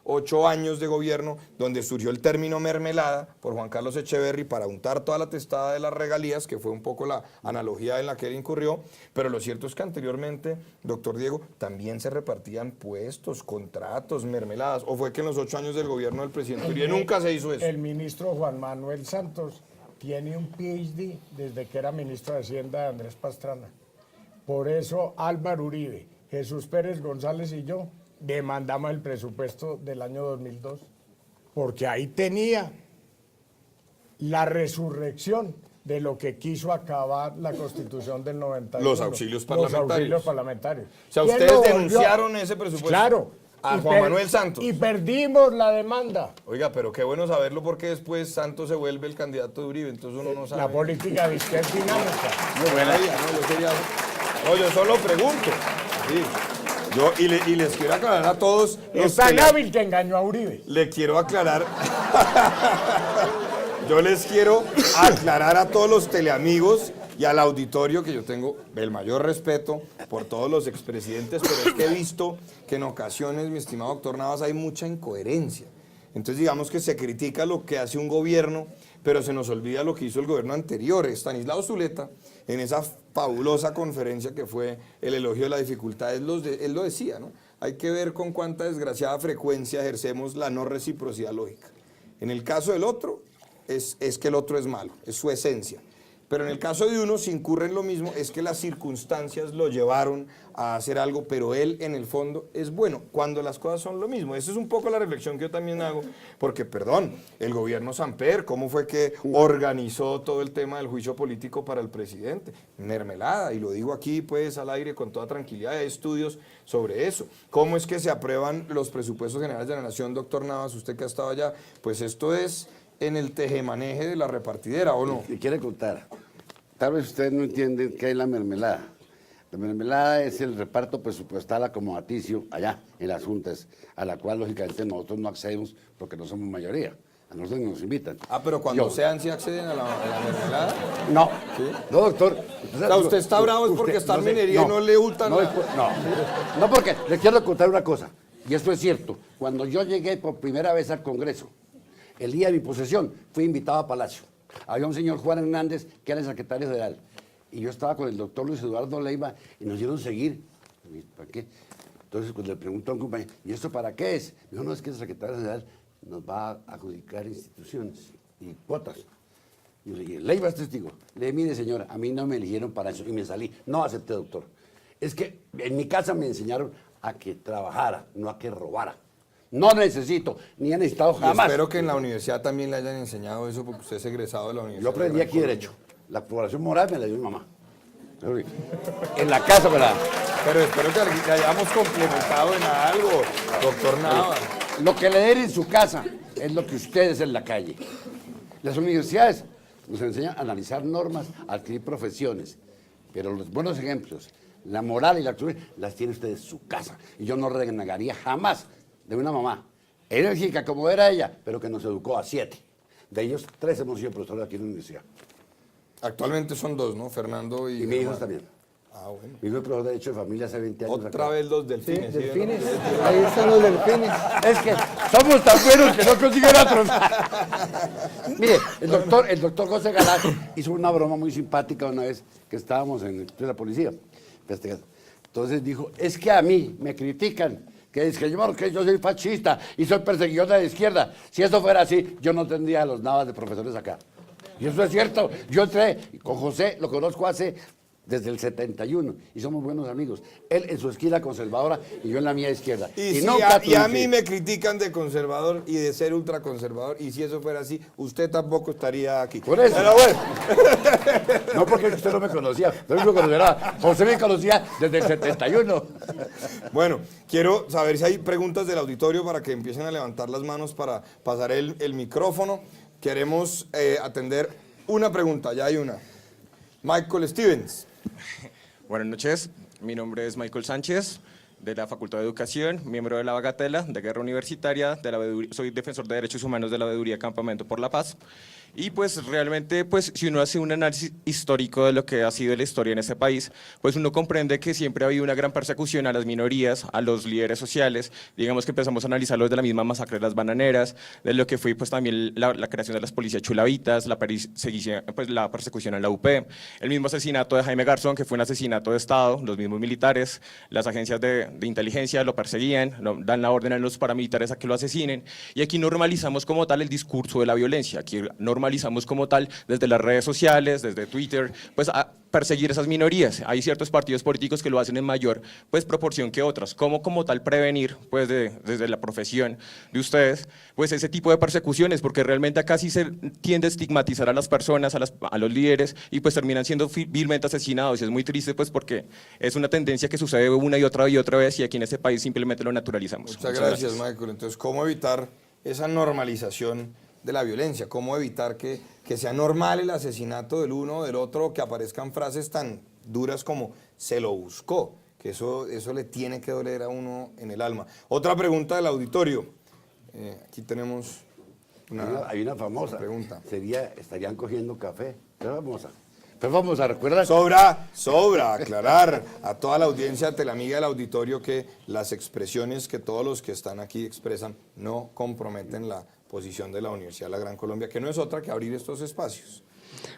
ocho años de gobierno donde surgió el término mermelada por Juan Carlos Echeverry para untar toda la testada de las regalías, que fue un poco la analogía en la que él incurrió, pero lo cierto es que anteriormente, doctor Diego, también se repartían puestos, contratos, mermeladas, o fue que en los 8 años del gobierno del presidente Uribe nunca se hizo eso. El ministro Juan Manuel Santos tiene un PhD desde que era ministro de Hacienda de Andrés Pastrana. Por eso Álvaro Uribe, Jesús Pérez González y yo demandamos el presupuesto del año 2002, porque ahí tenía la resurrección de lo que quiso acabar la Constitución del 91. Los auxilios parlamentarios. Los auxilios parlamentarios. O sea, ¿Quién ustedes lo volvió? denunciaron ese presupuesto. Claro. A Y Juan Manuel Santos. Y perdimos la demanda. Oiga, pero qué bueno saberlo porque después Santos se vuelve el candidato de Uribe, entonces uno no sabe. La política de izquierda dinámica. Muy buena idea, ¿no? Yo solo pregunto. Sí. Y les quiero aclarar a todos. Es tan hábil que engañó a Uribe. Le quiero aclarar. Yo les quiero aclarar a todos los teleamigos y al auditorio que yo tengo el mayor respeto por todos los expresidentes, pero es que he visto que en ocasiones, mi estimado doctor Navas, hay mucha incoherencia. Entonces digamos que se critica lo que hace un gobierno, pero se nos olvida lo que hizo el gobierno anterior. Estanislao Zuleta, en esa fabulosa conferencia que fue el elogio de la dificultad, él lo decía, ¿no? Hay que ver con cuánta desgraciada frecuencia ejercemos la no reciprocidad lógica. En el caso del otro, es que el otro es malo, es su esencia. Pero en el caso de uno, si incurre en lo mismo, es que las circunstancias lo llevaron a hacer algo, pero él en el fondo es bueno, cuando las cosas son lo mismo. Esa es un poco la reflexión que yo también hago, porque, perdón, el gobierno Samper, ¿cómo fue que organizó todo el tema del juicio político para el presidente? Mermelada, y lo digo aquí pues al aire con toda tranquilidad, hay estudios sobre eso. ¿Cómo es que se aprueban los presupuestos generales de la Nación, doctor Navas, usted que ha estado allá? Pues esto es en el tejemaneje de la repartidera, ¿o no? Le quiere contar. Tal vez ustedes no entienden qué es la mermelada. La mermelada es el reparto presupuestal acomodaticio allá en las juntas, a la cual lógicamente nosotros no accedemos porque no somos mayoría. A nosotros nos invitan. Ah, pero cuando sean, ¿sí acceden a la mermelada? No, ¿Sí? no, doctor. O sea, usted está bravo es porque está en minería y no le hurtan no, nada. no, porque le quiero contar una cosa, y esto es cierto. Cuando yo llegué por primera vez al Congreso, el día de mi posesión, fui invitado a Palacio. Había un señor Juan Hernández, que era el secretario general, y yo estaba con el doctor Luis Eduardo Leiva, y nos dieron seguir. ¿Para qué? Entonces, cuando le preguntó a un compañero, ¿y esto para qué es? Dijo, no, es que el secretario general nos va a adjudicar instituciones y cuotas. Y yo le dije, Leiva es testigo. Le dije, mire señora, a mí no me eligieron para eso, y me salí. No acepté, doctor. Es que en mi casa me enseñaron a que trabajara, no a que robara. No necesito, ni he necesitado jamás. Espero que en la universidad también le hayan enseñado eso, porque usted es egresado de la universidad. Yo aprendí aquí Derecho. La población moral me la dio mi mamá. En la casa me la... Pero espero que le hayamos complementado en algo, doctor Navas. Lo que le den en su casa es lo que ustedes en la calle. Las universidades nos enseñan a analizar normas, a adquirir profesiones, pero los buenos ejemplos, la moral y la actitud las tiene usted en su casa. Y yo no renegaría jamás de una mamá enérgica como era ella, pero que nos educó a 7. De ellos 3 hemos sido profesores aquí en la universidad. Actualmente son 2, ¿no? Fernando y... Y mi hijo Germán. también. Ah, bueno. Mi hijo es profesor de Derecho de Familia hace 20 años. Otra acá. vez los Sí, delfines. ¿sí? delfines. Ahí están los delfines. Es que somos tan buenos que no consiguen otros. Mire, el doctor José Galán hizo una broma muy simpática una vez que estábamos en la policía. Entonces dijo, es que a mí me critican, que es que yo soy fascista y soy perseguidor de la izquierda. Si eso fuera así, yo no tendría a los navas de profesores acá. Y eso es cierto. Yo entré con José, lo conozco desde el 71 y somos buenos amigos. Él en su esquina conservadora y yo en la mía izquierda. Y nunca y a triunfé. mí me critican de conservador y de ser ultraconservador, y si eso fuera así, usted tampoco estaría aquí. Por eso. Pero bueno, No porque usted no me conocía, no me conocerá. José me conocía desde el 71. bueno, quiero saber si hay preguntas del auditorio para que empiecen a levantar las manos para pasar el micrófono. Queremos atender una pregunta, ya hay una. Michael Stevens. Buenas noches, mi nombre es Michael Sánchez, de la Facultad de Educación, miembro de la Bagatela, de Guerra Universitaria, soy defensor de derechos humanos de la Veeduría Campamento por la Paz. Y pues realmente, pues si uno hace un análisis histórico de lo que ha sido la historia en este país, pues uno comprende que siempre ha habido una gran persecución a las minorías, a los líderes sociales. Digamos que empezamos a analizarlo desde la misma masacre de las bananeras, de lo que fue pues también la creación de las policías chulavitas, la persecución en la UP, el mismo asesinato de Jaime Garzón, que fue un asesinato de Estado, los mismos militares, las agencias de inteligencia lo perseguían, dan la orden a los paramilitares a que lo asesinen, y aquí normalizamos como tal el discurso de la violencia, aquí normalizamos como tal desde las redes sociales, desde Twitter, pues a perseguir esas minorías. Hay ciertos partidos políticos que lo hacen en mayor pues proporción que otros. ¿Cómo como tal prevenir pues desde la profesión de ustedes pues ese tipo de persecuciones? Porque realmente acá sí se tiende a estigmatizar a las personas, a los líderes, y pues terminan siendo vilmente asesinados, y es muy triste pues porque es una tendencia que sucede una y otra vez, y aquí en este país simplemente lo naturalizamos. Muchas gracias, Michael. Entonces, ¿cómo evitar esa normalización de la violencia? ¿Cómo evitar que sea normal el asesinato del uno o del otro, que aparezcan frases tan duras como se lo buscó? Que eso le tiene que doler a uno en el alma. Otra pregunta del auditorio. Aquí tenemos Hay una famosa pregunta. estarían cogiendo café. ¿Qué famosa? Pues vamos a recordar. Sobra aclarar a toda la audiencia, ante la amiga del auditorio, que las expresiones que todos los que están aquí expresan no comprometen la posición de la Universidad de la Gran Colombia, que no es otra que abrir estos espacios.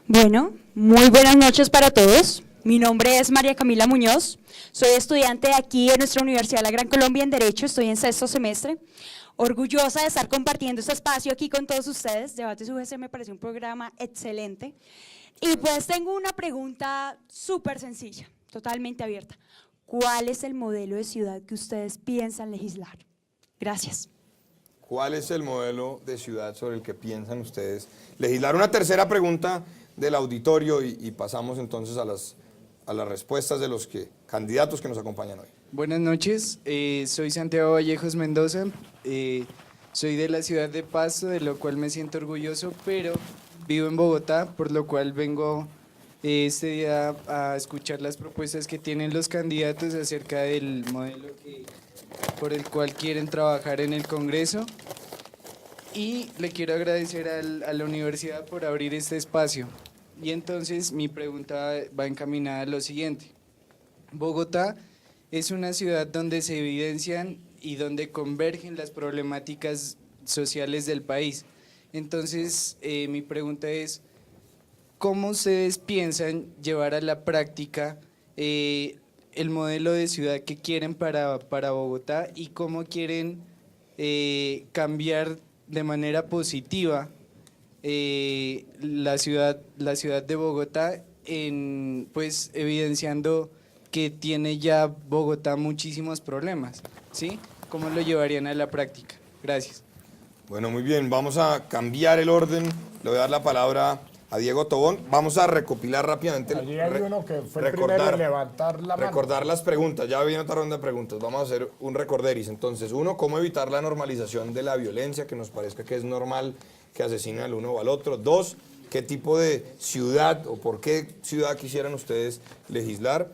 Bueno, muy buenas noches para todos. Mi nombre es María Camila Muñoz, soy estudiante aquí en nuestra Universidad de la Gran Colombia en Derecho, estoy en 6º semestre. Orgullosa de estar compartiendo este espacio aquí con todos ustedes. Debates UGC me parece un programa excelente. Y pues tengo una pregunta súper sencilla, totalmente abierta. ¿Cuál es el modelo de ciudad que ustedes piensan legislar? Gracias. ¿Cuál es el modelo de ciudad sobre el que piensan ustedes legislar? Una tercera pregunta del auditorio y pasamos entonces a las respuestas de los candidatos que nos acompañan hoy. Buenas noches, soy Santiago Vallejos Mendoza, soy de la ciudad de Pasto, de lo cual me siento orgulloso, pero vivo en Bogotá, por lo cual vengo este día a escuchar las propuestas que tienen los candidatos acerca del modelo por el cual quieren trabajar en el Congreso. Y le quiero agradecer a la universidad por abrir este espacio. Y entonces mi pregunta va encaminada a lo siguiente. Bogotá es una ciudad donde se evidencian y donde convergen las problemáticas sociales del país. Entonces, mi pregunta es, ¿cómo ustedes piensan llevar a la práctica el modelo de ciudad que quieren para Bogotá y cómo quieren cambiar de manera positiva la ciudad de Bogotá, pues evidenciando que tiene ya Bogotá muchísimos problemas, ¿sí? ¿Cómo lo llevarían a la práctica? Gracias. Bueno, muy bien, vamos a cambiar el orden. Le voy a dar la palabra a Diego Tobón. Vamos a recopilar rápidamente. Allí hay uno que fue el primero en levantar la mano. Recordar las preguntas. Ya viene otra ronda de preguntas. Vamos a hacer un recorderis. Entonces, uno, ¿cómo evitar la normalización de la violencia? Que nos parezca que es normal que asesinen al uno o al otro. Dos, qué tipo de ciudad o por qué ciudad quisieran ustedes legislar.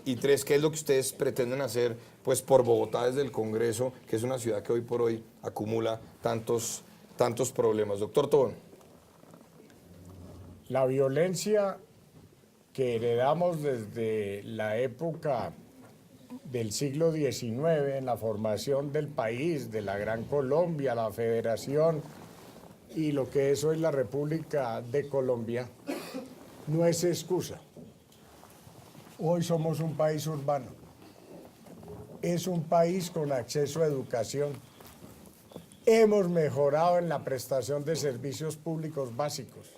Y 3, qué es lo que ustedes pretenden hacer pues por Bogotá desde el Congreso, que es una ciudad que hoy por hoy acumula tantos problemas. Doctor Tobón. La violencia que heredamos desde la época del siglo XIX, en la formación del país, de la Gran Colombia, la Federación y lo que es hoy la República de Colombia, no es excusa. Hoy somos un país urbano. Es un país con acceso a educación. Hemos mejorado en la prestación de servicios públicos básicos.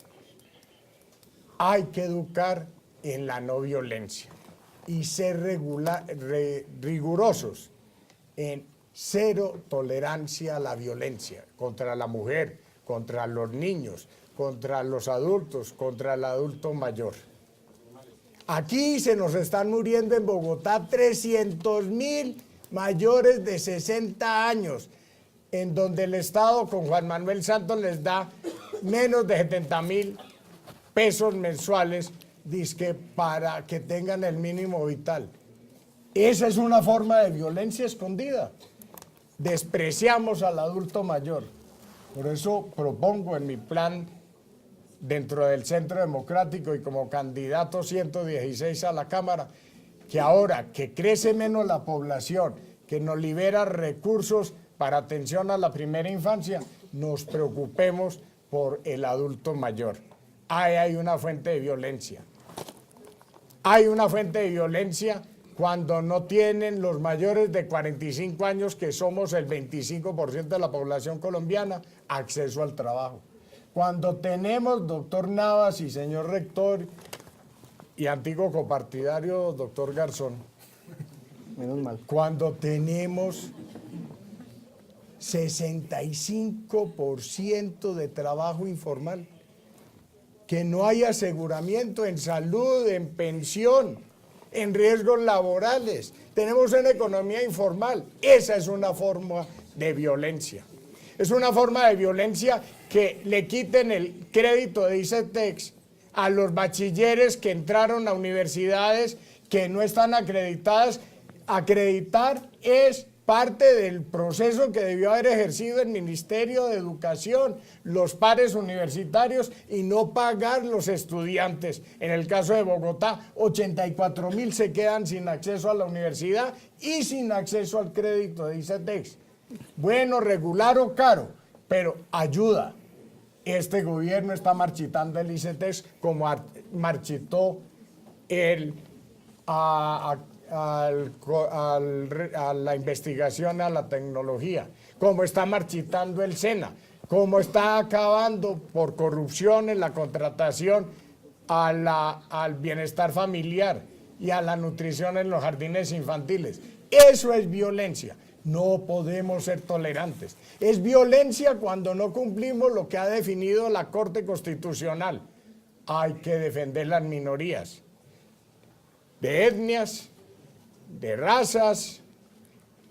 Hay que educar en la no violencia y ser rigurosos en cero tolerancia a la violencia contra la mujer, contra los niños, contra los adultos, contra el adulto mayor. Aquí se nos están muriendo en Bogotá 300.000 mayores de 60 años, en donde el Estado con Juan Manuel Santos les da menos de 70.000 pesos mensuales, dizque para que tengan el mínimo vital. Esa es una forma de violencia escondida. Despreciamos al adulto mayor. Por eso propongo en mi plan, dentro del Centro Democrático y como candidato 116 a la Cámara, que ahora que crece menos la población, que nos libera recursos para atención a la primera infancia, nos preocupemos por el adulto mayor. Ahí hay una fuente de violencia. Hay una fuente de violencia cuando no tienen los mayores de 45 años, que somos el 25% de la población colombiana, acceso al trabajo. Cuando tenemos, doctor Navas y señor rector y antiguo copartidario, doctor Garzón, Menos mal. cuando tenemos 65% de trabajo informal, que no hay aseguramiento en salud, en pensión, en riesgos laborales. Tenemos una economía informal. Esa es una forma de violencia. Es una forma de violencia que le quiten el crédito de ICETEX a los bachilleres que entraron a universidades que no están acreditadas. Acreditar es parte del proceso que debió haber ejercido el Ministerio de Educación, los pares universitarios, y no pagar los estudiantes. En el caso de Bogotá, 84.000 se quedan sin acceso a la universidad y sin acceso al crédito de ICETEX. Bueno, regular o caro, pero ayuda. Este gobierno está marchitando el ICETEX como marchitó a la investigación, a la tecnología, como está marchitando el SENA, como está acabando por corrupción en la contratación al bienestar familiar y a la nutrición en los jardines infantiles. Eso es violencia. No podemos ser tolerantes. Es violencia cuando no cumplimos lo que ha definido la Corte Constitucional. Hay que defender las minorías de etnias, de razas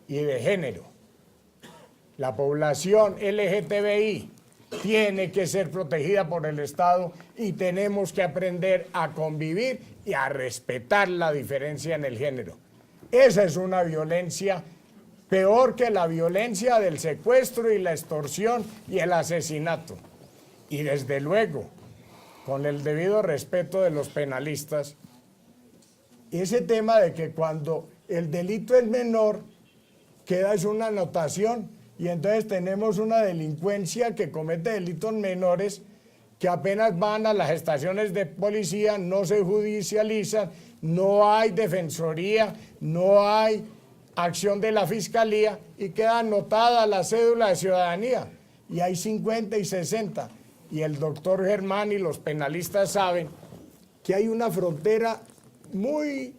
y de género. La población LGTBI tiene que ser protegida por el Estado y tenemos que aprender a convivir y a respetar la diferencia en el género. Esa es una violencia peor que la violencia del secuestro y la extorsión y el asesinato. Y desde luego, con el debido respeto de los penalistas, ese tema de que cuando el delito es menor, queda es una anotación, y entonces tenemos una delincuencia que comete delitos menores que apenas van a las estaciones de policía, no se judicializan, no hay defensoría, no hay acción de la fiscalía y queda anotada la cédula de ciudadanía. Y hay 50 y 60. Y el doctor Germán y los penalistas saben que hay una frontera muy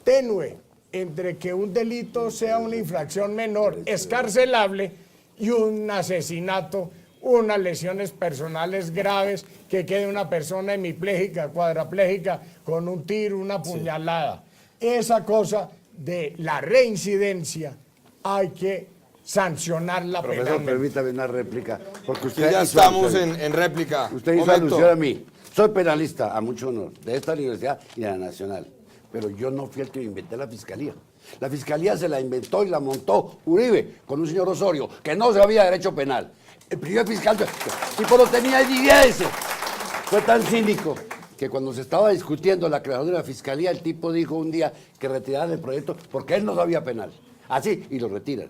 tenue entre que un delito sea una infracción menor, escarcelable, y un asesinato, unas lesiones personales graves, que quede una persona hemipléjica, cuadrapléjica, con un tiro, una puñalada. Esa cosa de la reincidencia hay que sancionarla Profesor, penalmente. permítame una réplica. Porque Aquí usted ya hizo estamos alusión. en réplica. Usted hizo Momento. alusión a mí. Soy penalista, a mucho honor, de esta universidad y de la nacional. Pero yo no fui el que inventé la fiscalía. La fiscalía se la inventó y la montó Uribe con un señor Osorio, que no sabía derecho penal. El primer fiscal, el tipo no tenía ni idea de eso. Fue tan cínico que cuando se estaba discutiendo la creación de la fiscalía, el tipo dijo un día que retiraran el proyecto porque él no sabía penal. Así, y lo retiran.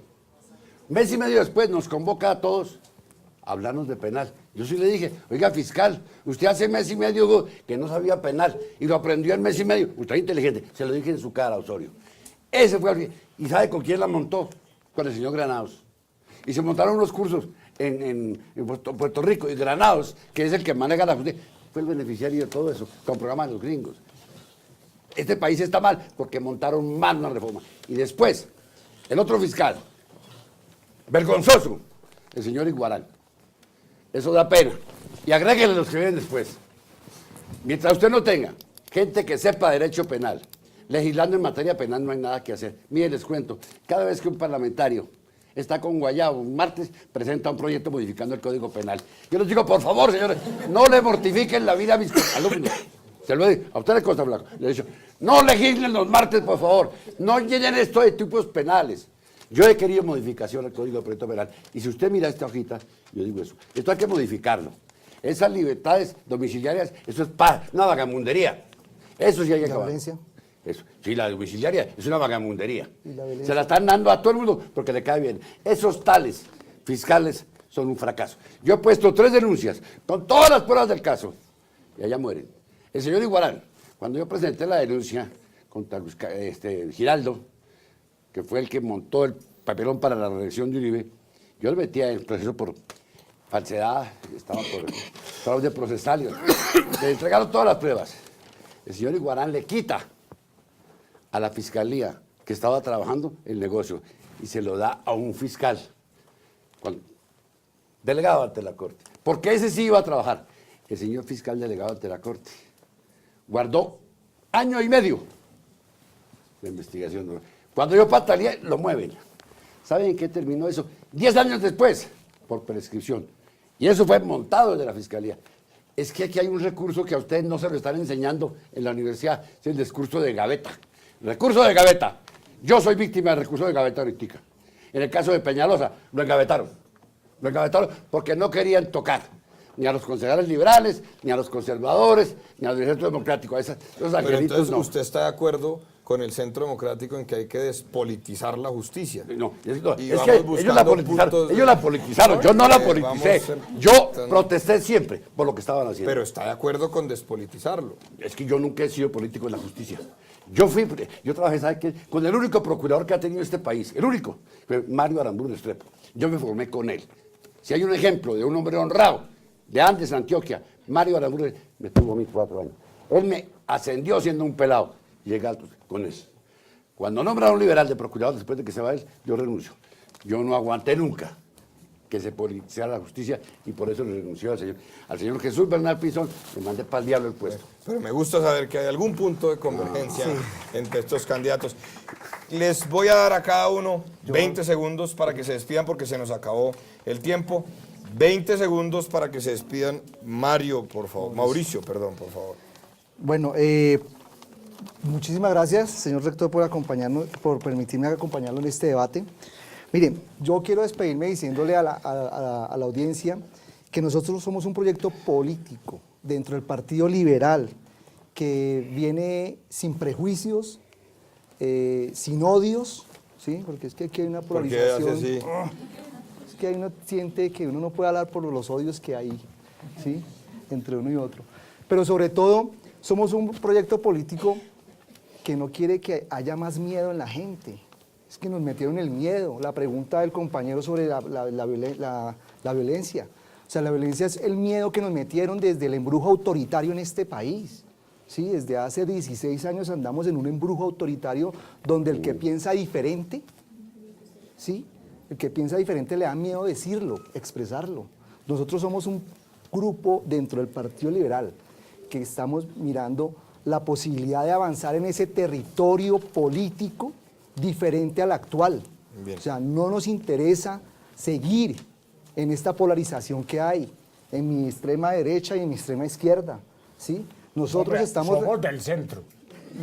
Mes y medio después nos convoca a todos a hablarnos de penal. Yo sí le dije, oiga, fiscal, usted hace mes y medio dijo que no sabía penal y lo aprendió en mes y medio. Usted es inteligente, se lo dije en su cara, Osorio. Ese fue el... ¿Y sabe con quién la montó? Con el señor Granados. Y se montaron unos cursos en Puerto Rico, y Granados, que es el que maneja la justicia, fue el beneficiario de todo eso, con programas de los gringos. Este país está mal porque montaron mal una reforma. Y después, el otro fiscal, vergonzoso, el señor Iguarán. Eso da pena. Y agréguenle los que vienen después. Mientras usted no tenga gente que sepa derecho penal, legislando en materia penal no hay nada que hacer. Miren, les cuento, cada vez que un parlamentario está con Guayabo, un martes, presenta un proyecto modificando el Código Penal. Yo les digo, por favor, señores, no le mortifiquen la vida a mis alumnos. Se lo digo, a usted le consta, Blanco. Le he dicho, no legislen los martes, por favor. No llenen esto de tipos penales. Yo he querido modificación al Código de Proyecto Penal. Y si usted mira esta hojita, yo digo eso. Esto hay que modificarlo. Esas libertades domiciliarias, eso es una vagamundería. Eso sí hay que ¿La acabar. violencia? Eso. Sí, la domiciliaria es una vagamundería. ¿Y la violencia? Se la están dando a todo el mundo porque le cae bien. Esos tales fiscales son un fracaso. Yo he puesto 3 denuncias con todas las pruebas del caso y allá mueren. El señor Iguarán, cuando yo presenté la denuncia contra Giraldo, que fue el que montó el papelón para la reelección de Uribe, yo le metía en el proceso por falsedad, estaba por fraude procesal. Le entregaron todas las pruebas. El señor Iguarán le quita a la fiscalía que estaba trabajando el negocio y se lo da a un fiscal, delegado ante la Corte. Porque ese sí iba a trabajar. El señor fiscal delegado ante la Corte guardó 1 año y medio de investigación. Cuando yo pataleé, lo mueven. ¿Saben en qué terminó eso? 10 años después, por prescripción. Y eso fue montado desde la fiscalía. Es que aquí hay un recurso que a ustedes no se lo están enseñando en la universidad, es el discurso de gaveta. Recurso de gaveta. Yo soy víctima del recurso de gaveta ahorita. En el caso de Peñalosa, lo engavetaron. Lo engavetaron porque no querían tocar ni a los concejales liberales, ni a los conservadores, ni a los centros democráticos. Esos Pero angelitos entonces, no. ¿usted está de acuerdo con el Centro Democrático en que hay que despolitizar la justicia? No, Y es vamos que ellos la buscando politizaron. puntos de- Ellos la politizaron. Yo no la Vamos politicé. a- Yo protesté siempre por lo que estaban haciendo. Pero está de acuerdo con despolitizarlo. Es que yo nunca he sido político en la justicia. Yo trabajé, ¿sabe qué? Con el único procurador que ha tenido este país, el único, fue Mario Aramburu Restrepo. Yo me formé con él. Si hay un ejemplo de un hombre honrado, de antes Antioquia, Mario Aramburu me tuvo a mí 4 años. Él me ascendió siendo un pelado y llegué alto con él. Cuando nombra a un liberal de procurador después de que se va él, yo renuncio. Yo no aguanté nunca que se politizara la justicia y por eso le renunció al señor Jesús Bernal Pinzón, le mandé para el diablo el puesto. Pero me gusta saber que hay algún punto de convergencia entre estos candidatos. Les voy a dar a cada uno 20 segundos para que se despidan porque se nos acabó el tiempo. 20 segundos para que se despidan. Mauricio, perdón, por favor. Bueno, muchísimas gracias, señor rector, por acompañarnos, por permitirme acompañarlo en este debate. Miren, yo quiero despedirme diciéndole a la audiencia que nosotros somos un proyecto político dentro del Partido Liberal que viene sin prejuicios, sin odios, ¿sí? Porque es que aquí hay una ¿Por qué hace polarización. así? Es que uno siente que uno no puede hablar por los odios que hay, ¿sí? Entre uno y otro. Pero sobre todo, somos un proyecto político que no quiere que haya más miedo en la gente. Es que nos metieron el miedo. La pregunta del compañero sobre la violencia. O sea, la violencia es el miedo que nos metieron desde el embrujo autoritario en este país. ¿Sí? Desde hace 16 años andamos en un embrujo autoritario donde el que piensa diferente, ¿sí? El que piensa diferente le da miedo decirlo, expresarlo. Nosotros somos un grupo dentro del Partido Liberal que estamos mirando la posibilidad de avanzar en ese territorio político diferente al actual, Bien. O sea, no nos interesa seguir en esta polarización que hay, en mi extrema derecha y en mi extrema izquierda, ¿sí? Nosotros Hombre, estamos somos del centro.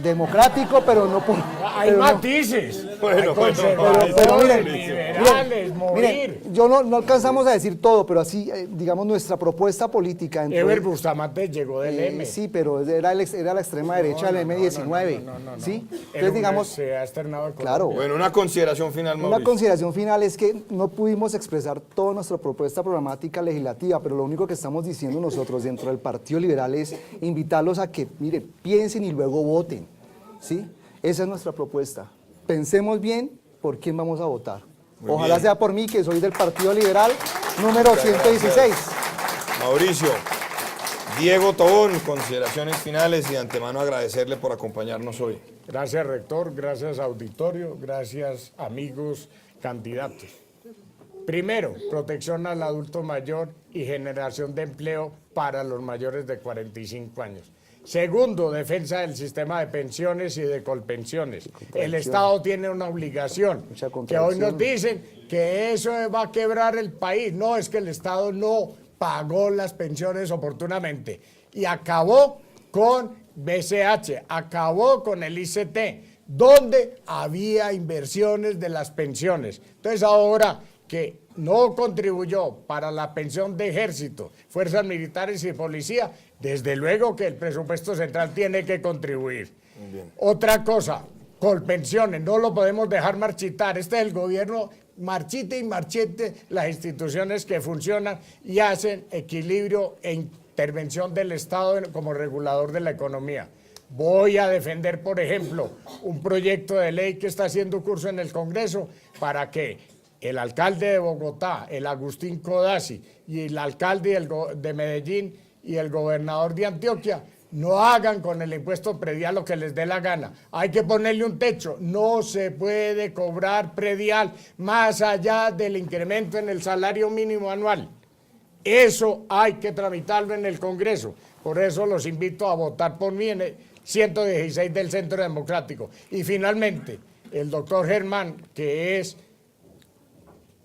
democrático, pero no por... Hay pero no- matices. Bueno, Hay bueno, conservadores, pero miren, liberales, morir. Miren, yo no alcanzamos a decir todo, pero así, digamos, nuestra propuesta política... dentro Eber de- Bustamante llegó del M. Sí, pero era la extrema derecha del M19, ¿sí? Entonces, digamos, Se ha externado de claro, Bueno, una consideración final, una Mauricio. consideración final es que no pudimos expresar toda nuestra propuesta programática legislativa, pero lo único que estamos diciendo nosotros dentro del Partido Liberal es invitarlos a que, mire, piensen y luego voten, ¿sí? Esa es nuestra propuesta. Pensemos bien por quién vamos a votar. Muy Ojalá bien. sea por mí, que soy del Partido Liberal, número 116. Mauricio, Diego Tobón, consideraciones finales y de antemano agradecerle por acompañarnos hoy. Gracias, rector, gracias, auditorio, gracias, amigos, candidatos. Primero, protección al adulto mayor y generación de empleo para los mayores de 45 años. Segundo, defensa del sistema de pensiones y de colpensiones. El Estado tiene una obligación, Mucha que hoy contradicción. nos dicen que eso va a quebrar el país. No, es que el Estado no pagó las pensiones oportunamente y acabó con BCH, acabó con el ICT, donde había inversiones de las pensiones. Entonces ahora que no contribuyó para la pensión de ejército, fuerzas militares y policía, desde luego que el presupuesto central tiene que contribuir. Otra cosa, colpensiones, no lo podemos dejar marchitar. Este es el gobierno, marchite y marchite las instituciones que funcionan y hacen equilibrio e intervención del Estado como regulador de la economía. Voy a defender, por ejemplo, un proyecto de ley que está haciendo curso en el Congreso para que el alcalde de Bogotá, el Agustín Codazzi, y el alcalde de Medellín y el gobernador de Antioquia no hagan con el impuesto predial lo que les dé la gana. Hay que ponerle un techo. No se puede cobrar predial más allá del incremento en el salario mínimo anual. Eso hay que tramitarlo en el Congreso. Por eso los invito a votar por mí en el 116 del Centro Democrático. Y finalmente, el doctor Germán, que es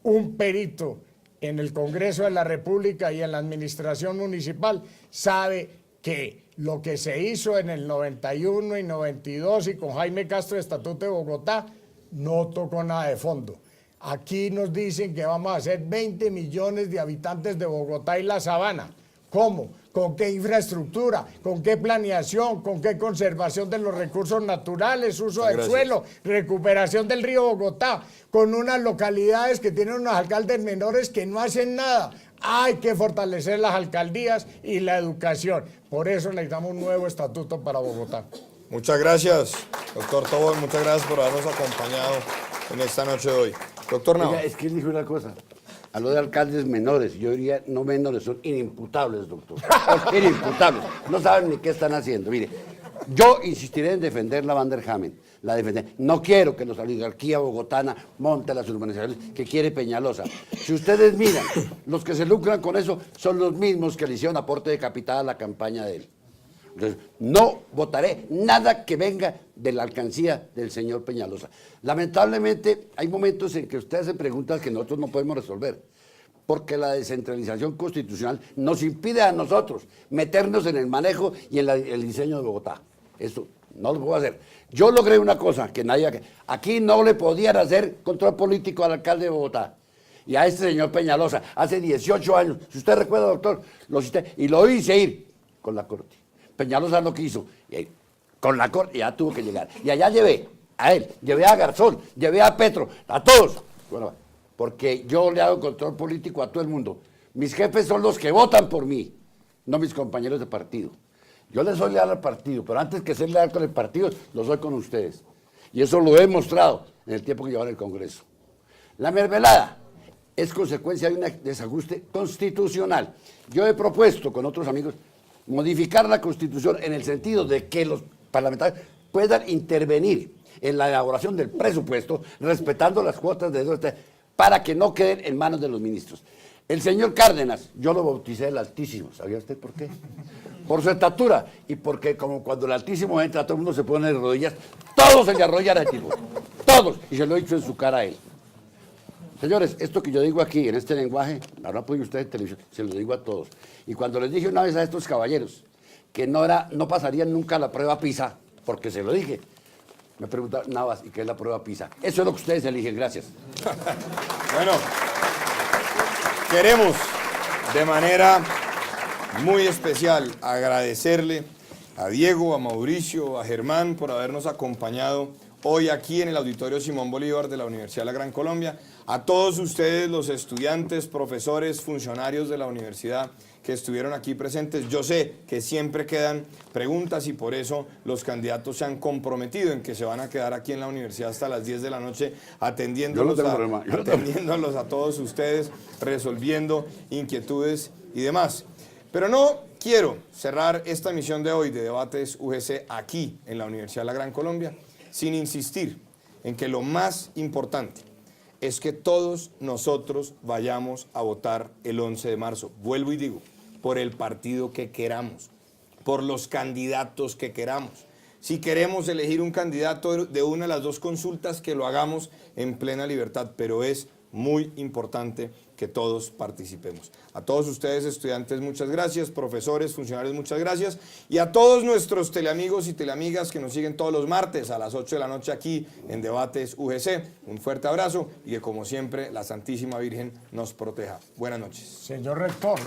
un perito en el Congreso de la República y en la administración municipal, sabe que lo que se hizo en el 91 y 92 y con Jaime Castro de Estatuto de Bogotá no tocó nada de fondo. Aquí nos dicen que vamos a hacer 20 millones de habitantes de Bogotá y la Sabana. ¿Cómo? ¿Con qué infraestructura? ¿Con qué planeación? ¿Con qué conservación de los recursos naturales? Uso del suelo, recuperación del río Bogotá, con unas localidades que tienen unos alcaldes menores que no hacen nada. Hay que fortalecer las alcaldías y la educación. Por eso necesitamos un nuevo estatuto para Bogotá. Muchas gracias, doctor Tobón, muchas gracias por habernos acompañado en esta noche de hoy. Doctor Nava. Oiga, es que él dijo una cosa. Habló de alcaldes menores. Yo diría, no menores, son inimputables, doctor. Inimputables. No saben ni qué están haciendo. Mire, yo insistiré en defender la Van der Hamen. La defenderé. No quiero que la oligarquía bogotana monte las urbanizaciones que quiere Peñalosa. Si ustedes miran, los que se lucran con eso son los mismos que le hicieron aporte de capital a la campaña de él. Entonces, no votaré nada que venga de la alcancía del señor Peñalosa. Lamentablemente, hay momentos en que usted hace preguntas que nosotros no podemos resolver, porque la descentralización constitucional nos impide a nosotros meternos en el manejo y en el diseño de Bogotá. Eso no lo puedo hacer. Yo logré una cosa que nadie... Aquí no le podían hacer control político al alcalde de Bogotá. Y a este señor Peñalosa, hace 18 años, si usted recuerda, doctor, lo cité, y lo hice ir con la corte. Peñalosa lo quiso, y con la corte ya tuvo que llegar. Y allá llevé a él, llevé a Garzón, llevé a Petro, a todos. Bueno, porque yo le hago control político a todo el mundo. Mis jefes son los que votan por mí, no mis compañeros de partido. Yo les soy leal al partido, pero antes que ser leal con el partido, lo soy con ustedes. Y eso lo he mostrado en el tiempo que llevo en el Congreso. La mermelada es consecuencia de un desajuste constitucional. Yo he propuesto con otros amigos modificar la Constitución en el sentido de que los parlamentarios puedan intervenir en la elaboración del presupuesto, respetando las cuotas de deuda, para que no queden en manos de los ministros. El señor Cárdenas, yo lo bauticé el Altísimo. ¿Sabía usted por qué? Por su estatura y porque como cuando el Altísimo entra, todo el mundo se pone de rodillas, todos se le arrollan al tipo, todos, y se lo he dicho en su cara a él. Señores, esto que yo digo aquí, en este lenguaje, ahora apoyen ustedes en televisión, se lo digo a todos. Y cuando les dije una vez a estos caballeros que no pasarían nunca la prueba PISA, porque se lo dije, me preguntaron, Navas, ¿y qué es la prueba PISA? Eso es lo que ustedes eligen, gracias. Bueno, queremos de manera muy especial agradecerle a Diego, a Mauricio, a Germán por habernos acompañado hoy aquí en el Auditorio Simón Bolívar de la Universidad de la Gran Colombia, a todos ustedes, los estudiantes, profesores, funcionarios de la universidad que estuvieron aquí presentes. Yo sé que siempre quedan preguntas y por eso los candidatos se han comprometido en que se van a quedar aquí en la universidad hasta las 10 de la noche atendiéndolos a todos ustedes, resolviendo inquietudes y demás. Pero no quiero cerrar esta emisión de hoy de Debates UGC aquí en la Universidad de la Gran Colombia sin insistir en que lo más importante es que todos nosotros vayamos a votar el 11 de marzo. Vuelvo y digo, por el partido que queramos, por los candidatos que queramos. Si queremos elegir un candidato de una de las dos consultas, que lo hagamos en plena libertad, pero es muy importante que todos participemos. A todos ustedes, estudiantes, muchas gracias, profesores, funcionarios, muchas gracias, y a todos nuestros teleamigos y teleamigas que nos siguen todos los martes a las 8 de la noche aquí en Debates UGC, un fuerte abrazo y que como siempre la Santísima Virgen nos proteja. Buenas noches. Señor rector.